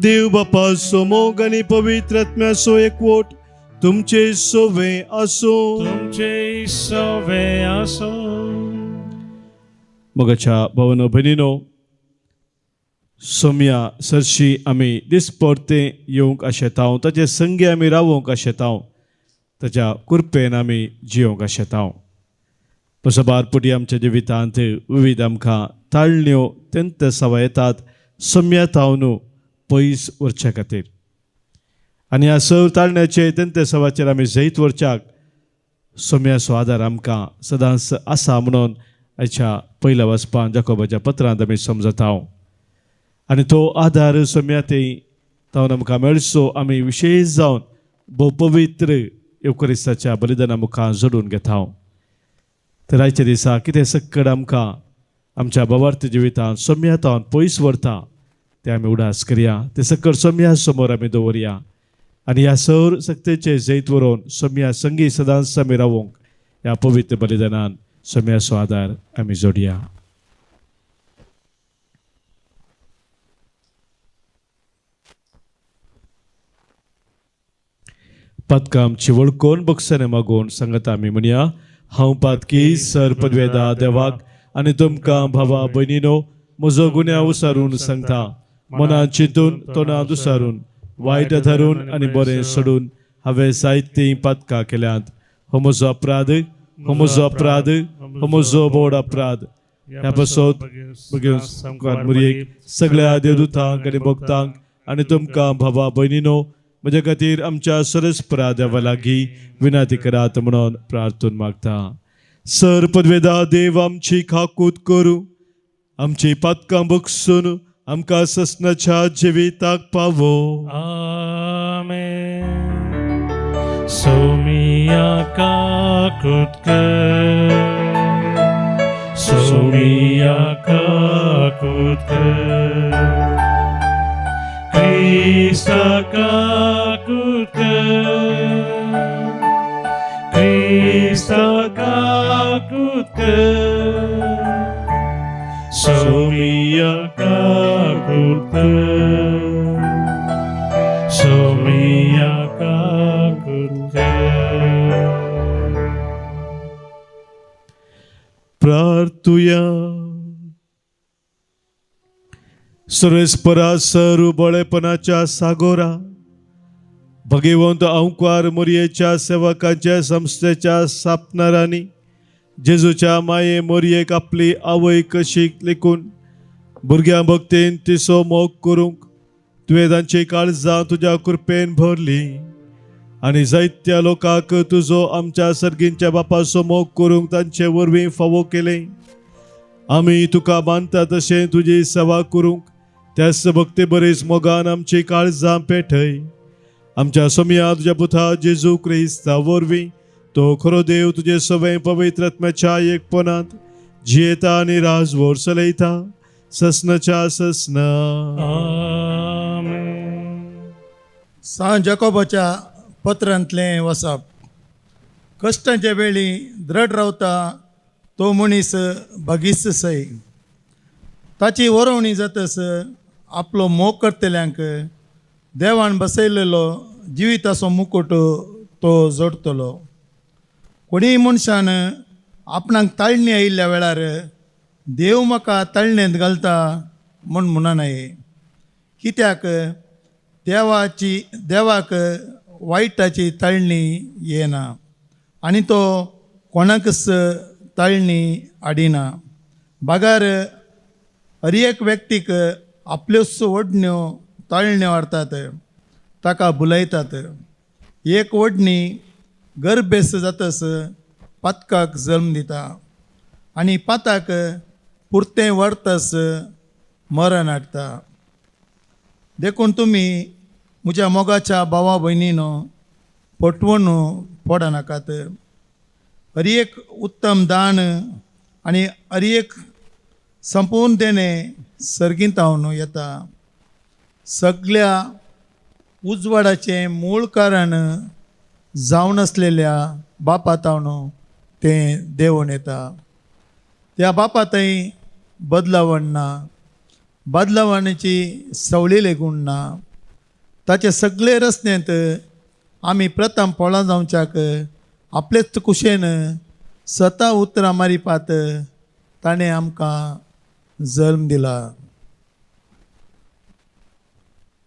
देव बापा सोमोग आणि पवित्र आत्म्याचो एकवट तुमचे सोवे असो तुमचे सोवे असो मोगाच्या भवन भयणीनो सोम्या सरशी आमी दिसपरते येवंक आशेताव ताचे संगी आमी रावोंक आशेताव ताच्या कृपेन आमी जियोंक आशेताव पसबारपुटी आमच्या जिवितांत विविध आमकां ताळण्यो तेंत सवाय येतात सोम्या तावनू पयस व्हरच्या खातीर आनी ह्या सव ताळण्याचे तेंते सवाचेर आमी जैत व्हरच्याक सोम्याचो आदार आमकां सदांच आसा म्हणून आयच्या पयल्या वचपान जाकोबाच्या पत्रांत आमी समजताव आनी तो आदार सोम्या ते तावन आमकां मेळचो आमी विशेश जावन भोव पवित्र येवकरिस्ताच्या बलिदाना मुखार जोडून घेताव तर आयच्या दिसा कितें सक्कड आमकां आमच्या भावार्थ जिवितांत सोम्या तावन पयस व्हरता ते आमी उडास करया ते सक्कड सोम्या समोर आमी दवरया आनी ह्या सौर सक्तेचे जैत व्हरून सोम्या संगी सदांच आमी रावोंक ह्या पवित्र बलिदानान सोम्याचो आदार आमी जोडया पातकां आमची वळखून बक्षाने मागून सांगता आमी म्हणया हांव पातकी सर पदवेदा देवाक आनी तुमकां भावा भयणीनो म्हजो गुन्या उसारून सांगता मनान चिंतून तोंडांत उसारून वायट धरून आनी बरें सोडून हांवें जायतीं पातकां केल्यांत हो म्हजो अपराध हो म्हजो अपराध हो म्हजो बोड अपराध ह्या पासत मुरयेक सगळ्या देवदूतांक आनी भक्तांक आनी तुमकां भावा भयणीनो म्हजे खातीर आमच्या सरस्परा देवा लागीं विनंती करात म्हणून प्रार्थून मागता सर पदवेदा देव आमची खाकूत करूं आमची पातकां बक्षून आमकां ससनाच्या जिविताक पावो आमेन सोमिया काकूत कर सोमिया काकूत कर क्रिस्ता काकूत कर Krista kakutkan, Somia kakutkan, Somia kakutkan. प्रार्थूया. सर्वेस्परा सर्वबळेपणाच्या सागोरा, भगवंत अंकुर मोरयेच्या सेवकांच्या संस्थेच्या स्थापनारांनी जेजूच्या माये मोरयेक आपली आवय कशी लेखून भुरग्यां भक्तीन तिसो मोग करूंक तुवें तांची काळजां तुज्या कृपेन भरली आनी जायत्या लोकांक तुजो आमच्या सर्गींच्या बापाचो मोग करूंक तांचे वरवीं फावो केले. आमी तुका मानता तशें तुजी सेवा करूंक त्याच भक्ती बरेच मोगान आमची काळजां पेटय. आमच्या सोम्या तुज्या पुता जेजू क्रिस्ता वरवीं तो खरो देव तुजे सवय पवित्र आत्म्याच्या एकपणांत जियेता आनी राजवट चलयता ससनाच्या ससना. आमेन. सांत जाकोबाच्या पत्रांतलें वचप. कश्टांचे वेळी दृढ रावता तो मनीस भगीस सै. ताची वरवणी जातस आपलो मोग करतल्यांक देवान बसयलेलो जिविताचो मुकुट तो जोडतलो. कोणीय मनशान आपणाक ताळणी आयिल्ल्या वेळार देव म्हाका ताळणेंत घालता म्हूण म्हणा नये. कित्याक देवाक वायटाची ताळणी येना आनी तो कोणाकच ताळणी हाडिना. बागार हर एक व्यक्तीक आपल्योच ओडण्यो ताळण्यो हाडटात, ताका बुलयतात. एक ओडणी गर्भेस जातस पातकाक जल्म दिता आनी पाताक पुरतें व्हरतस मरण हाडटा. देखून तुमी म्हज्या मोगाच्या भावा भयणीनो पटवून पडनाकात. हर एक उत्तम दान आनी हर एक संपूर्णतेने सर्गींतावन येता. सगळ्या उजवाडाचें मूळ कारण जावन आसलेल्या बापातावन तें देंवून येता. त्या बापातय बदलावण ना, बदलावणाची सवळी लेगून ना. ताचे सगळे रस्त्यांत आमी प्रथम पोळां जावच्याक आपलेच कुशेन स्वता उतरां मारिपात ताणें आमकां जल्म दिला.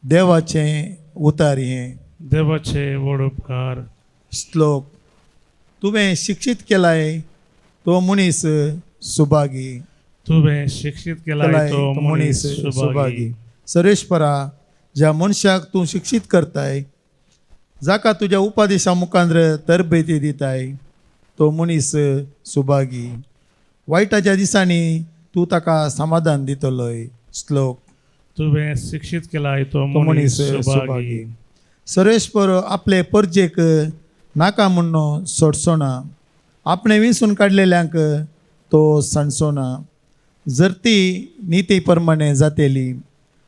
देवाचें उतार हें. देवाचे व्हड उपकार. श्लोक. तुवें शिक्षीत केलाय तो मनीस सुभागी. तुवें शिक्षीत केलाय तो मनीस सुभागी. सर्वेश्वरा, ज्या मनशाक तूं शिक्षीत करताय, जाका तुज्या उपादेशा मुखांद्र तरबेती दिताय, तो मनीस सुभागी. वायटाच्या दिसांनी तूं ताका समाधान दितलोय. श्लोक. तुवें शिक्षीत केलाय तो मनीस सुभागी. सर्वेश्वर आपले परजेक नाका म्हणून सोडचो ना. आपणे विंसून काडलेल्यांक तो सांडचो ना. जर ती निती प्रमाणे जातेली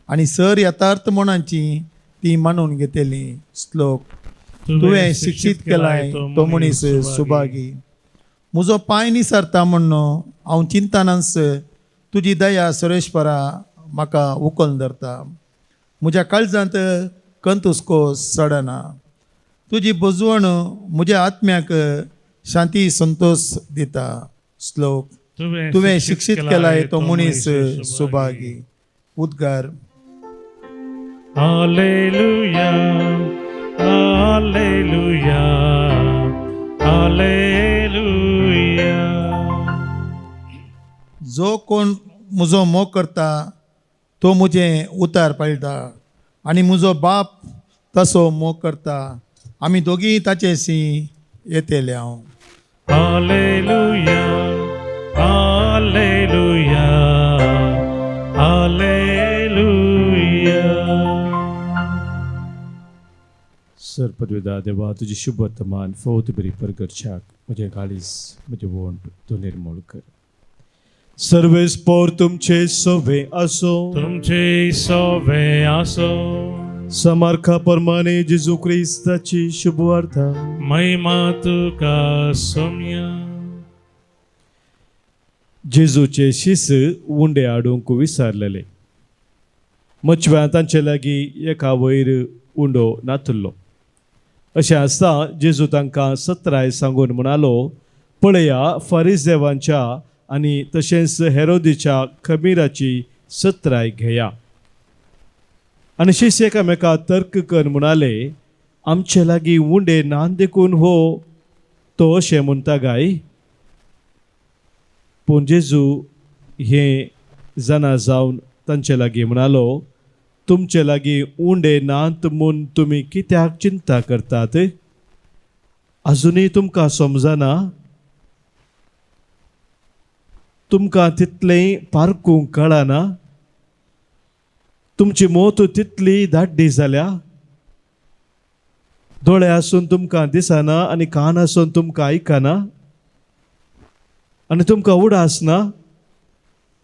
आनी सर यथार्थ मनांची ती मानून घेतली. श्लोक. तुवें शिक्षीत केलाय तो मनीस सुभागी. म्हजो पांय निसारता म्हणून हांव चिंतनास तुजी दया सर्वेश्वरा म्हाका उखलून धरता. म्हज्या काळजांत कंतुस्को सडना. तुजी बजवण म्हज्या आत्म्याक शांती संतोष दिता. श्लोक. तुवें शिक्षीत केलाय तो मनीस सुभागी. उद्गार. Hallelujah, hallelujah, hallelujah. जो कोण म्हजो मोग करता तो म्हजें उतार पाळटा आनी म्हजो बाप तसो मोग करता. आमी दोगीं ताचेशी येतेले हांव. Hallelujah, hallelujah, hallelujah. सर पदवीदार देवा, तुजी शुभ वर्तमान फवत बरी परगडच्याक म्हजें काळीज म्हजें वोंट तूं निर्मूळ कर. सर्वेस्पोर तुमचे सोवे आसो. तुमचे सोवे आसो. सामर्था प्रमाणे जेजू ख्रिस्ताची शुभवार्ता. महिमा तुका सौम्य. जेजूचे शिस उंडे हाडूंक विसारलेले. मचव्या तांचे लागीं एका वयर उंडो नातुल्लो. अशें आसता जेजू तांकां सत्राय सांगून म्हणालो, पळया फारिसेवांच्या आनी तशेंच हेरोदीच्या खमीराची सत्राय घेया. आनी शिस एकामेका तर्क कर म्हणाले, आमचे लागीं उंडे ना देखून हो तो अशें म्हणटा काय. पूण जेजू हें जाणा जावन तांचे लागीं म्हणालो, तुमचे लागीं उंडे नात म्हूण तुमी कित्याक चिंता करतात. अजुनूय तुमकां समजना. तुमकां तितलें पारखूंक कळना. तुमची मोत तितली धाड्डी जाल्या. दोळे आसून तुमकां दिसना आनी कान आसून तुमकां आयकना. आनी तुमकां उडास ना.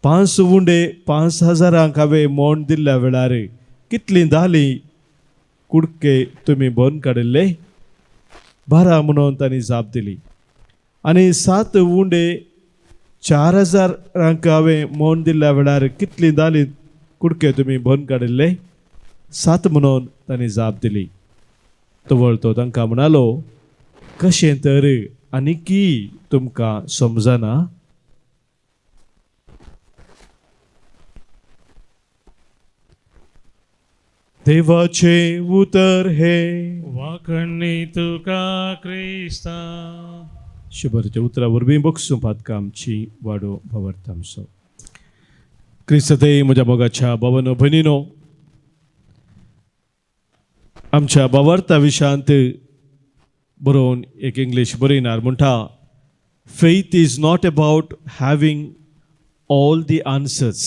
5 उंडे 5,000 हांवें मोड दिल्ल्या वेळार कितलीं दाली कुडके तुमी भरून काडिल्ले. 12 म्हणून तांणी जाप दिली. आनी 7 उंडे 4,000 हांवें मोड दिल्ल्या वेळार कितलीं दाली कुडके तुमी भरून काडिल्ले. 7 म्हणून तांणी जाप दिली. तवळ तो तांकां म्हणालो, कशें तर आनीकी तुमकां समजना. देवाचे उतर हे. वाखणी तुका क्रिस्ता. शुभरच्या उतरा वरवीं बक्षू पातका आमची वाडो भवर्तामसो. क्रिस्तते म्हज्या मोगाच्या भावानो भयणीनो, आमच्या भावार्था विशयांत बरोवन एक इंग्लीश बरयणार म्हणटा, faith is not about having all the answers.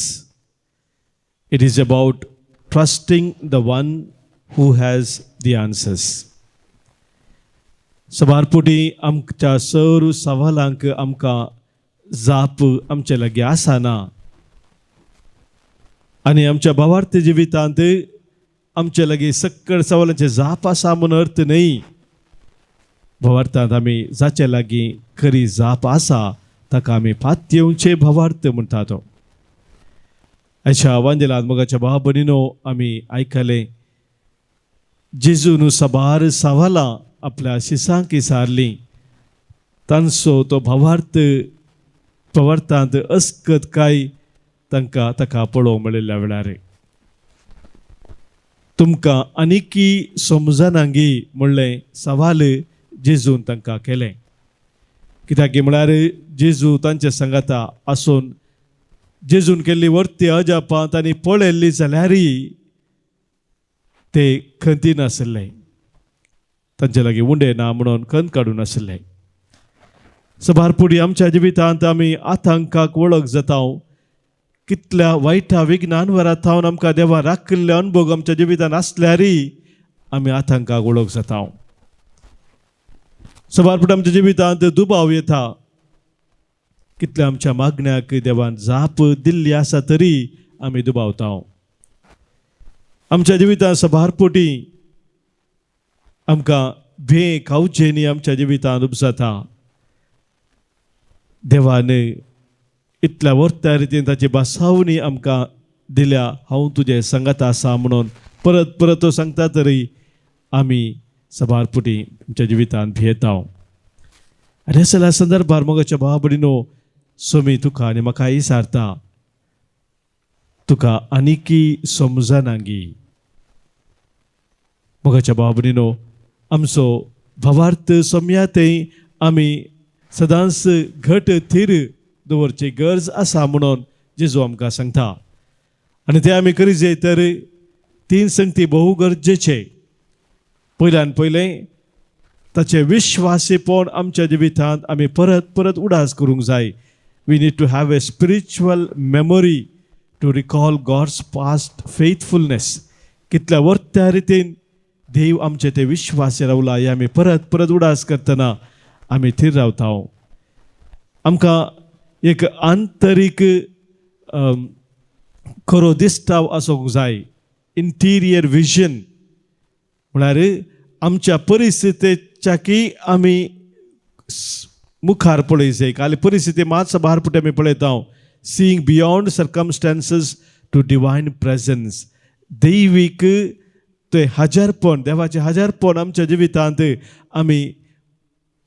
It is about trusting the one who has the answers. सबारपुटी आमच्या सर्व सवालांक आमकां जाप आमचे लागीं आसना. आनी आमच्या भावार्थ जिवितांत आमचे लागीं सक्कळ सवालांचे जाप आसा म्हूण अर्थ न्ही. भावार्थांत आमी जाचे लागीं खरी जाप आसा ताका आमी पातयेवचे भावार्थ म्हणटा तो. अशा वांजेलात मोगाच्या भाव भयणीनो, आमी आयकले जेजून सबार सवालां आपल्या शिसांक विचारलीं. तांचो तो भावार्थ प्रवर्तांत अस्कत काय तांकां ताका पळोवंक मेळिल्ल्या वेळार तुमकां आनीकी समजनांगी म्हणलें सवाल जेजून तांकां केलें. कित्याक म्हळ्यार जेजू तांचे सांगाता आसून जेजून केल्ली वर्ती अजापां तांणी पळयल्ली जाल्यारय ते खंती नासले. तांचे लागीं उंडे ना म्हणून खंत काडून नासले. सबारपुडी आमच्या जिवितांत आमी आतंकाक वळख जाता. कितल्या वायटा विघ्नान वरात थावन आमकां देवा राखिल्ले अनुभव आमच्या जिवितांत आसल्यारय आमी आतंकाक वळख जाता. सबारपुडी आमच्या जिवितांत दुबाव येता. कितल्या आमच्या मागण्याक देवान जाप दिल्ली आसा तरी आमी दुबावता. आमच्या जिवितांत सबारपोटी आमकां भे खावचे न्ही आमच्या जिवितांत उपजाता. देवान इतल्या वर्त्या रितीन ताची बासावणी आमकां दिल्या. हांव तुजे संगत आसा म्हणून परत परत तो सांगता तरी आमी सबारपोटी आमच्या जिवितांत भियेता. आनी ह्या संदर्भार मोगाच्या भाव भयणीनो, सोमी तुका आनी म्हाका विचारता, तुका आनीकी समजनांगी. मोगाच्या भाव भयणीनो, आमचो भावार्थ सोम्यातय आमी सदांच घट थीर दवरची गरज आसा म्हणून जेजू आमकां सांगता. आनी ते आमी करी जे तर 3 संगती भोव गरजेचे. पयल्यान पयलें ताचे विश्वासीपण आमच्या जिवितांत आमी परत परत उडास करूंक जाय. We need to have a spiritual memory to recall God's past faithfulness. कितल्या वर्त्या रितीन देव आमचे ते विश्वासी रावला हे आमी परत परत उडास करतना आमी थीर रावता. आमकां एक आंतरीक खरो दिसताव आसूंक जाय. इंटिरियर विजन म्हळ्यार आमच्या परिस्थितीच्या की आमी मुखार पळय जाय काली परिस्थिती मातसो भार पुटे आमी पळयता seeing beyond circumstances to divine presence. दैवीक ते हजारपण देवाचे हजारपण आमच्या जिवितांत आमी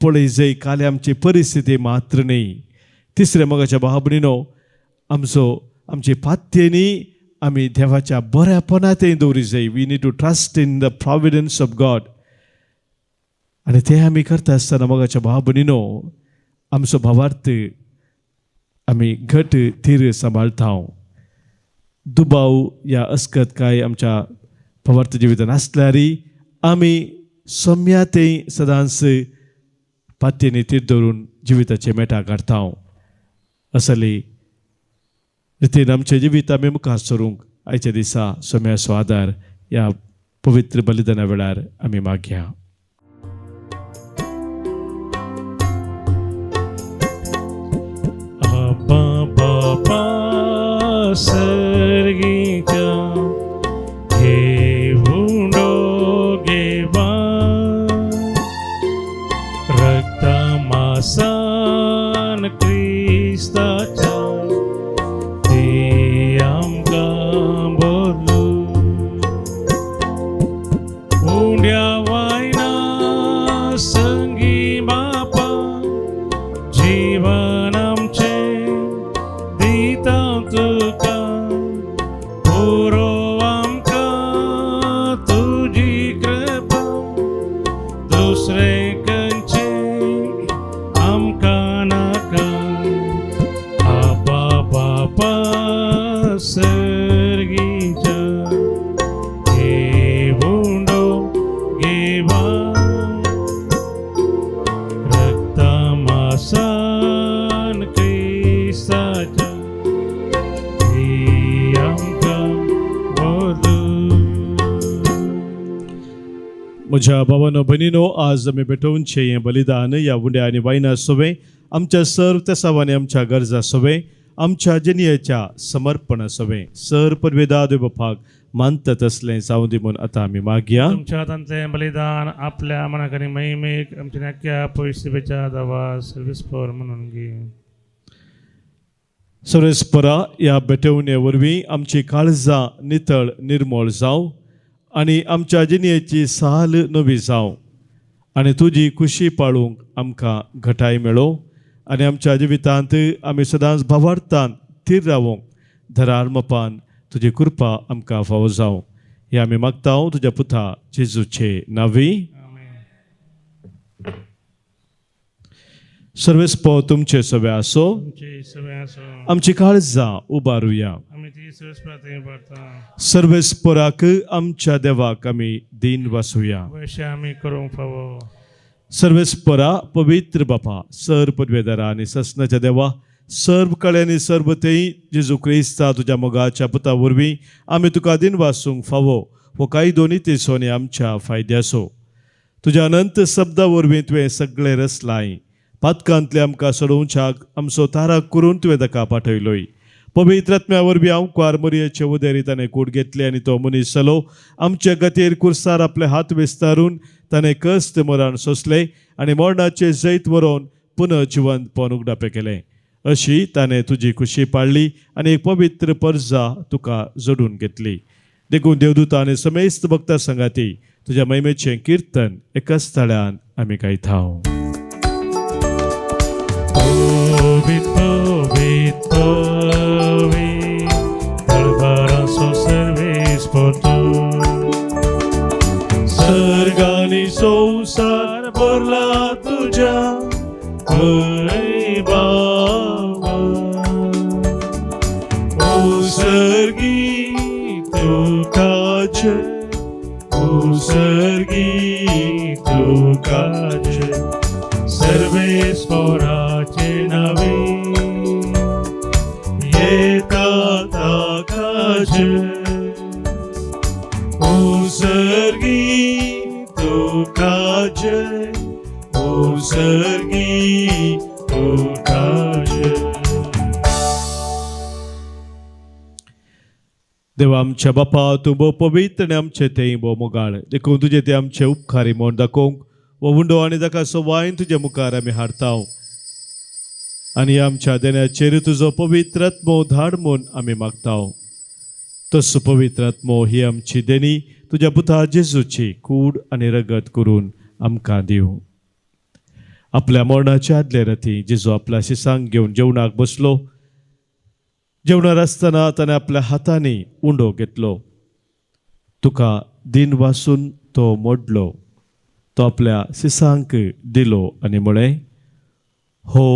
पळय जाय काली आमची परिस्थिती मात्र न्ही. तिसरें मोगाच्या भाव भयणीनो आमची पात्येनी आमी देवाच्या बऱ्यापणांतय दवरी जाय. We need to trust in the providence of God. आनी ते आमी करता आसतना मोगाच्या भाव भयणीनो आमचो भावार्थ आमी घट थीर सांबाळता. दुबाव या अस्कत काय आमच्या भावार्थ जिवितांत आसल्यार आमी सौम्यातेय सदांच पात्येनी तीर दवरून जिविताचे मेटा काडटा. असली रितीन आमचे जिवीत आमी मुखार सरूंक आयच्या दिसा सौम्याचो आदार ह्या पवित्र बलिदाना वेळार आमी मागया. बापा सर्गीच्या घेऊन घेवा रक्त मासान क्रिस्ताच्या ते आमकां बोलू उंड्या वायना संगी बापा जीवन आमचे दिता तुका पुरो आमकां तुजी कृपा दुसरे खंयचे आमकां नाका. आपा बापा सर्गीच्या घेऊन घेवा रक्त मासान क्रिस्ताच्या ती आमकां बोलू. म्हज्या भावानो भयणीनो आज आमी भेटोवनशें हें बलिदान ह्या उंड्या आनी वायना सोवे आमच्या सर्व तेसावांनी आमच्या गरजा सोवे आमच्या जिणेच्या समर्पण सोवे सर परवेदाद बापाक मानतात असलें जावं दी म्हूण आतां आमी मागया. तुमच्या हातांतलें बलिदान आपल्या मनाक आनी महिमेक आमच्या नाक्या पवित्रतेच्या दावा सर्वेस्पर म्हणून घे. सर्वेस्परा ह्या भेटवणे वरवीं आमची काळजां नितळ निर्मळ जावं आनी आमच्या जिणेची साल नवी जावं आनी तुजी खुशी पाळूंक आमकां घटाय मेळो आनी आमच्या जिवितांत आमी सदांच भावार्थान थीर रावूंक धरार्मपान तुजी कृपा आमकां फावो जावं हे आमी मागता तुज्या पुता जेजूचे नांवी. सर्वेस्पो तुमचे सवे आसो. आमची काळजां उबारुया. सर्वेस्पराक आमच्या देवाक आमी दीन वासुया. आमी करूंक फावो. सर्वेस्परा पवित्र बापा सर पदवेदारा आनी ससनाच्या देवा सर्व कळ्यांनी सर्वतेय जेजू क्रिस्ता तुज्या मोगाच्या पुता वरवीं आमी तुका दिन वासूंक फावो हो काही दोनी तेसोनी आमच्या फायद्याचो. तुज्या अनंत शब्दा वरवीं तुवें सगळे रस लाय पातकांतले आमकां सोडोवच्याक आमचो ताराक करून तुवें ताका पाठयलोय. पवित्र आत्म्या वरवीं हांव कुंवार मरियेचे उदेरी ताणें कूड घेतली आनी तो मनीस जालो. आमच्या गतेर कुर्सार आपले हात विस्तारून ताणें कस्त मरण सोंसलें आनी मरणाचे जैत व्हरोन पुनः जिवंतपण उगडापे केलें. अशी ताणें तुजी खुशी पाळ्ळी आनी एक पवित्र पर्जा तुका जोडून घेतली. देखून देवदूता आनी समेस्त भक्तां संगाती तुज्या महिमेचें कीर्तन एकाच थळ्यान आमी गायताव. सर्गानी संसार भरला तुझ्या बाबा ओ सर्गी तुका जय ओ सर्गी तुका जय सर्वेस्पराचे नावे येता ताका जय ओ सर्गी तुका जय ओ सर्गी तुका जय. देवा आमच्या बापा तूं भोव पवित्र आनी आमचे थंय भोव मोगाळ देखून तुजे ते आमचे उपकारी म्हूण दाखोवंक वो उंडो आनी ताका सवायन तुजे मुखार आमी हाडटाव आनी आमच्या देण्याचेर तुजो पवित्र आत्मो धाड म्हूण आमी मागताव. तसो पवित्र आत्मो ही आमची देणी तुज्या पुता जेजूची कूड आनी रगत करून आमकां दिवं. आपल्या मरणाच्या आदले राती जेजू आपल्या शिसांक घेवन जेवणाक बसलो. जेवणार आसतना ताणें आपल्या हातांनी उंडो घेतलो. तुका दिन वासून तो मोडलो. तो आपल्या शिसांक दिलो आनी म्हळें, हो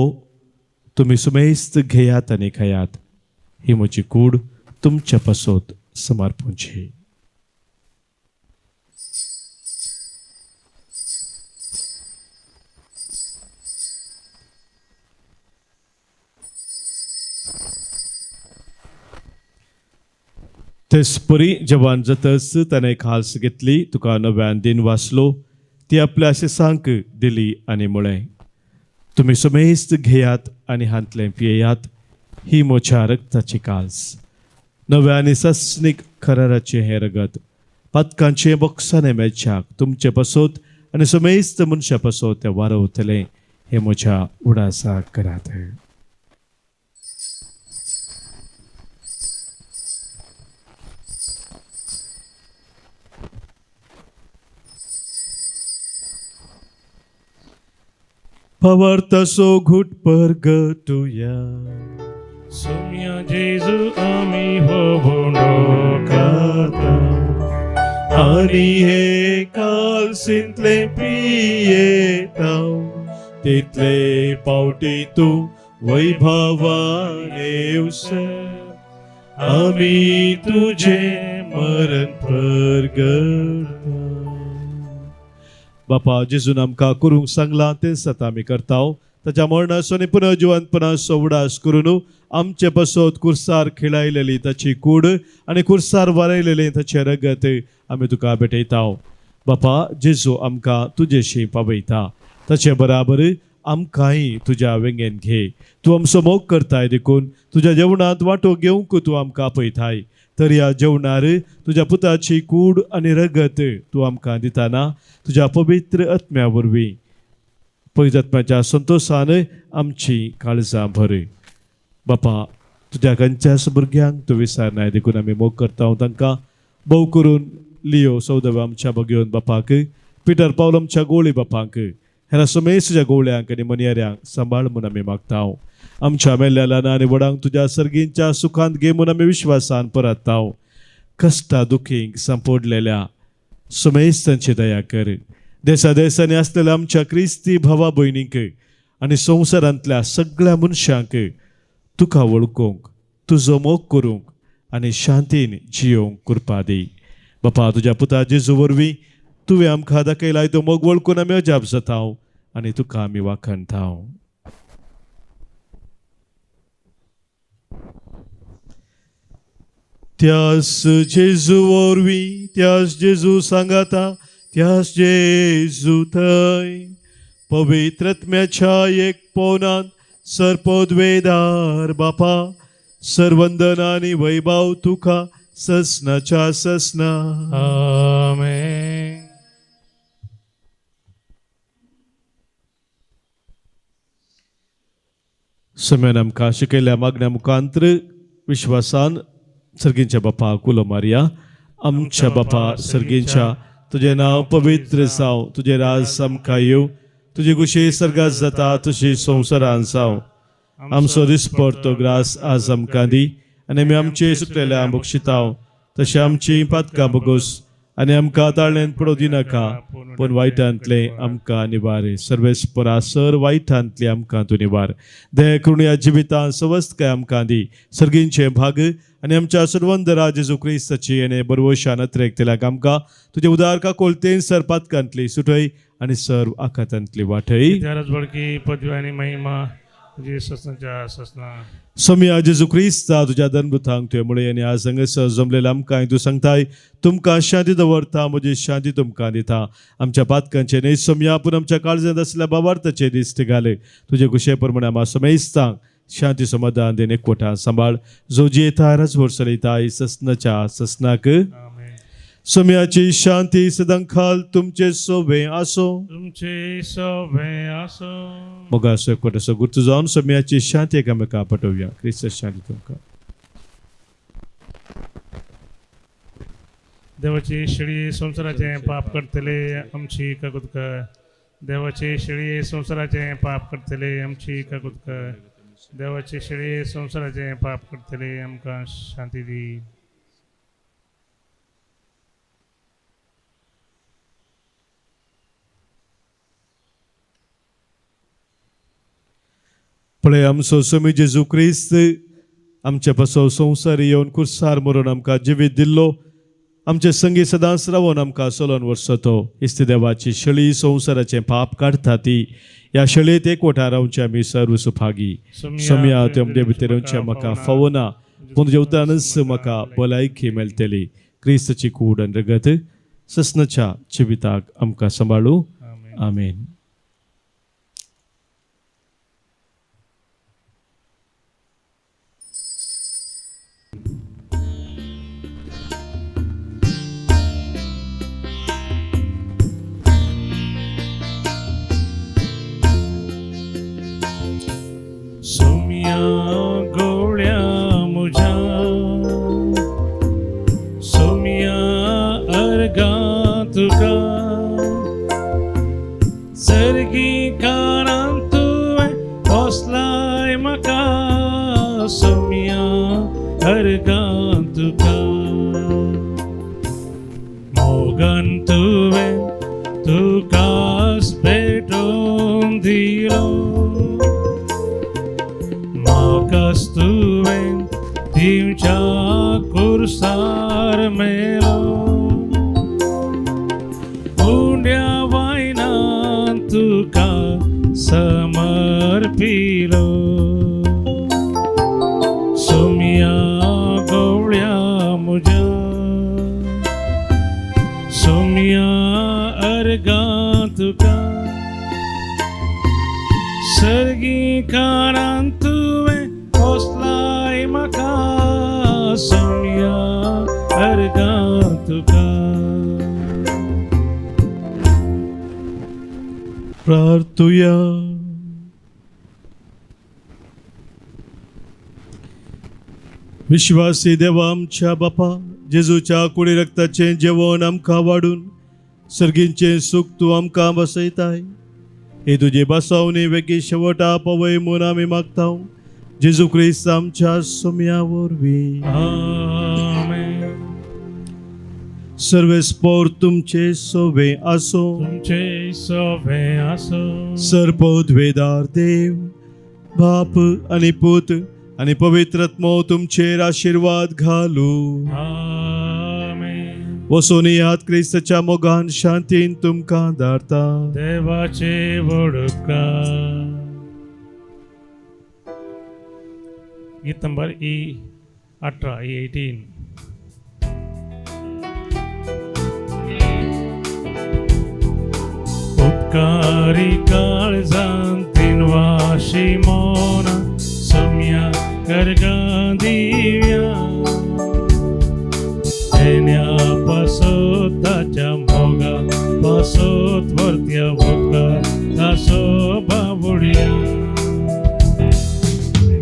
तुमी सुमेस्त घेयात आनी खायात. ही म्हजी कूड तुमच्या पासत समर्पूंची. तेसपरी जेवण जातच ताणें एक हाल्स घेतली. तुका नव्यान दिन वाचलो. ती आपल्या शिसांक दिली आनी म्हळें, तुमी सुमेस्त घेयात आनी हांतलें पियेयात. ही म्हज्या रक्ताची काल्स, नव्या आनी सस्नीक कराराचें हें रगत. पातकांचे बोक्साने मेळच्याक तुमचे पासत आनी सुमेस्त मनशा पासत तें वारवतलें. हें म्हज्या उडासाक करात. Pavartaso घुट परगटुया. सोम्या जेजू आमी हो भोंडो खाता. आनी हे कालसिंतले पियेताव. तितले पावटी तूं वैभवाने येवसर. आमी तुजे मरण परगटता. बापा जेजून आमकां करूंक सांगलां तेंच आतां आमी करताव. ताच्या मरणाचो आनी पुनर्जिवंतपणाचो उडास करून आमचे पासत कुर्सार खिळायलेली ताची कूड आनी कुर्सार वारयलेलें ताचें रगत आमी तुका भेटयताव. बापा जेजू आमकां तुजेशी पावयता. ताचे बराबर आमकांय तुज्या वेंगेन घे. तूं आमचो मोग करताय देखून तुज्या जेवणांत वांटो घेवंक तूं आमकां आपयताय. तर ह्या जेवणार तुज्या पुताची कूड आनी रगत तूं आमकां दितना तुज्या पवित्र आत्म्या वरवीं पवित्र आत्म्याच्या संतोशान आमची काळजां भर. बापा तुज्या खंयच्याच भुरग्यांक तूं विसरनाय देखून आमी मोग करता तांकां. भोव करून लियो सौदव आमच्या भगिवन बापाक, पिटर पावल आमच्या गोळी बापाक, हेरा सुमेशच्या गोळ्यांक आनी मनियाऱ्यांक सांबाळ म्हूण आमी मागताव. आमच्या मेल्ल्या ल्हान आनी व्हडांक तुज्या सर्गींच्या सुखांत घे म्हूण आमी विश्वासान परताव. कश्टा दुखींक सांपोडलेल्या सुमेस्तांची दया कर. देसा देशांनी आसलेल्या आमच्या क्रिस्ती भावा भयणींक आनी संवसारांतल्या सगळ्या मनशांक तुका वळखूंक, तुजो मोग करूंक आनी शांतीन जियोंक कृपा दी. बापा तुज्या पुता जेजू वरवीं तुवें आमकां दाखयलाय तो मोग वळखून आमी अजाप जाताव आनी तुका आमी वाखणताव. त्यास जेजू वरवीं, त्यास जेजू सांगाता, त्यास जेजू थंय पवित्र आत्म्याच्या एक पोनांत सरपदवेदार बापा, सर्वंदन आनी वैभव तुका ससनाच्या ससना. आमेन. समय आमकां शिकयल्या मागण्या मुखांतर विश्वासान सर्गींच्या बापा कुलो मारया. आमच्या बापा सर्गींच्या, तुजें नांव पवित्र जावं, तुजें राज आमकां येवं, तुजी कुशी सर्गात जाता तशी संवसारांत जावं. आमचो दिसपडतो ग्रास आज आमकां दी आनी आमी आमचे सुटलेल्या बक्षिताव. तशें आमची पातकां बगोस आनी आमकां ताळ्यान पडोवं दिनाका, पूण वायटांतले आमकां निवार. सर्वेस्परा सर वायटांतली आमकां तूं निवार. दया करून ह्या जिवितांत सवस्तकाय आमकां दी. सर्गींचे भाग आनी आमच्या सर्वंदरा जेजू क्रिस्ताची आनी बरवशान अत्रेक तेल्याक आमकां तुजे उदार काकोलतेन सर पातकांतली सुटय आनी सर्व आकांतांतली वाटय. त्यारच बळकी पदवी आनी महिमा तुजी ससनाच्या ससना. सोम्या जेजू क्रिस्ता तुज्या धनभुतांक तुवें मुळे आनी आज हांगासर जमलेल्या आमकां तूं सांगताय तुमकां शांती दवरता, म्हजी शांती तुमकां दिता. आमच्या पातकांचे न्हय सोम्या, पूण आमच्या काळजांत आसलेल्या बाबार्थाचे दिश्ट घाल. तुजे कुशे प्रमाणे आमी सोमेस्तांक शांती समाधान देणे एकवटा सांभाळ जो जी येता वर्सलिताय ससनाच्या ससनाक आमेन. सोम्याची शांती सदांखाल तुमचे सोबे आसो तुमचे सोबे असो. मग असो एकवटा असो गुर्तू जाऊन सोम्याची शांती एकामेका पटवूया. ख्रिस्त शांती तुमका. देवाची शिळी संसाराचे पाप करतले आमची काकुदक. देवाची शिळी संसाराचे पाप करतले आमची काकुदक. देवाची शिळी संसाराचे पाप करतले आमकां शांती दी. पळय आमचो स्वामी जेजू क्रिस्त आमच्या पासो संवसार येवन कुर्सार मरून आमकां जिवीत दिल्लो आमचे संगी सदांच रावून आमकां सोलोन वर्सतो. इस्ते देवाची शळी संवसाराचें पाप काडटा ती ह्या शळयेत एकवटा रावचे आमी सर्व सुभागी. सोम्या तुमचे भितर म्हाका फावना पूण तुज्या उतरानच म्हाका भलायकी मेळटली. क्रिस्तची कूड आनी रगत ससनाच्या जिविताक आमकां सांबाळू. आमेन. सोम्या गोळ्या मुझ्या सोम्या अर्गा तुका सर्गी कारान तुवें पोसलाय म्हाका. सोम्या अर्गा तुका मोगान तुवें तुकाच भेटोवन दिलो. म्हाकाच तुवें दिवच्या कुर्सार मेलो. उंड्या वायनान तुका समर्पिलो. सोम्या गवळ्या म्हज्या सोम्या अर्गा तुका सर्गी कारान तुवें पोसलाय म्हाका. सोम्या अर्गा तुका. प्रार्थुया. विश्वासी देवा आमच्या बापा जेजूच्या कुडी रक्ताचें जेवण आमकां वाडून सर्गींचें सूख तूं आमकां बसयताय. हे तुजे बसवणी वेगी शेवटा पवय म्हूण आमी मागता जेजू क्रिस्त आमच्या सोम्या वरवीं. आमेन. सर्वेस्पोर तुमचे सोबे आसो. तुमचे सोबे असो. सर्पोद्वेदार देव बाप आनी पूत आनी पवित्रात्मो तुमचेर आशिर्वाद घालू. आमेन. वसोन यात क्रिस्ताच्या मोगान शांतीन तुमकां धाडटा. देवाचे वडका. गीत नंबर E18 E18. उपकारी काळजान तिनवाशी मोना सोम्या कर्गा दिव्या. देण्या पासोत ताच्या मोगा पासोत वर्त्या वका तासो बाबुड्या.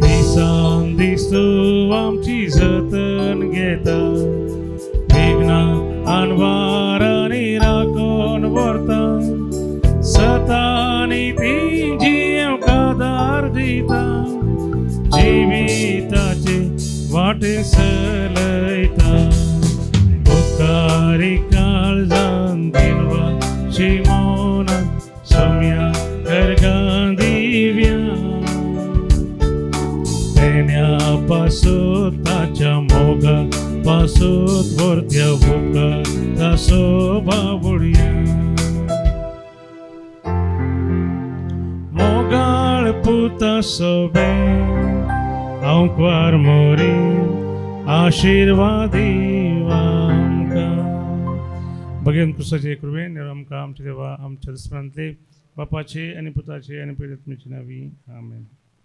दिसान दीस तूं आमची जतन घेता. विघ्ना आनवारांनी राखून व्हरता. सतानी ती जीव कादार दिता. जिविताचे वाटे चलयता. उपकारी काळजान दिनवाची मौना सोम्या कर्गा दिव्या. देण्या पासोत ताच्या मोगा पासोत वर्त्या वका तासो बाबुड्या. मोगाळ पुता सोबे हांव क्वार मोरी आशिर्वादी आमकां. भगवान कृष्णाचे कृपेन आमकां आमचे देवा आमच्या दसऱ्यांतले बापाचे आनी पुताचे आनी पवित्रात्म्याचे नांवी आमेन.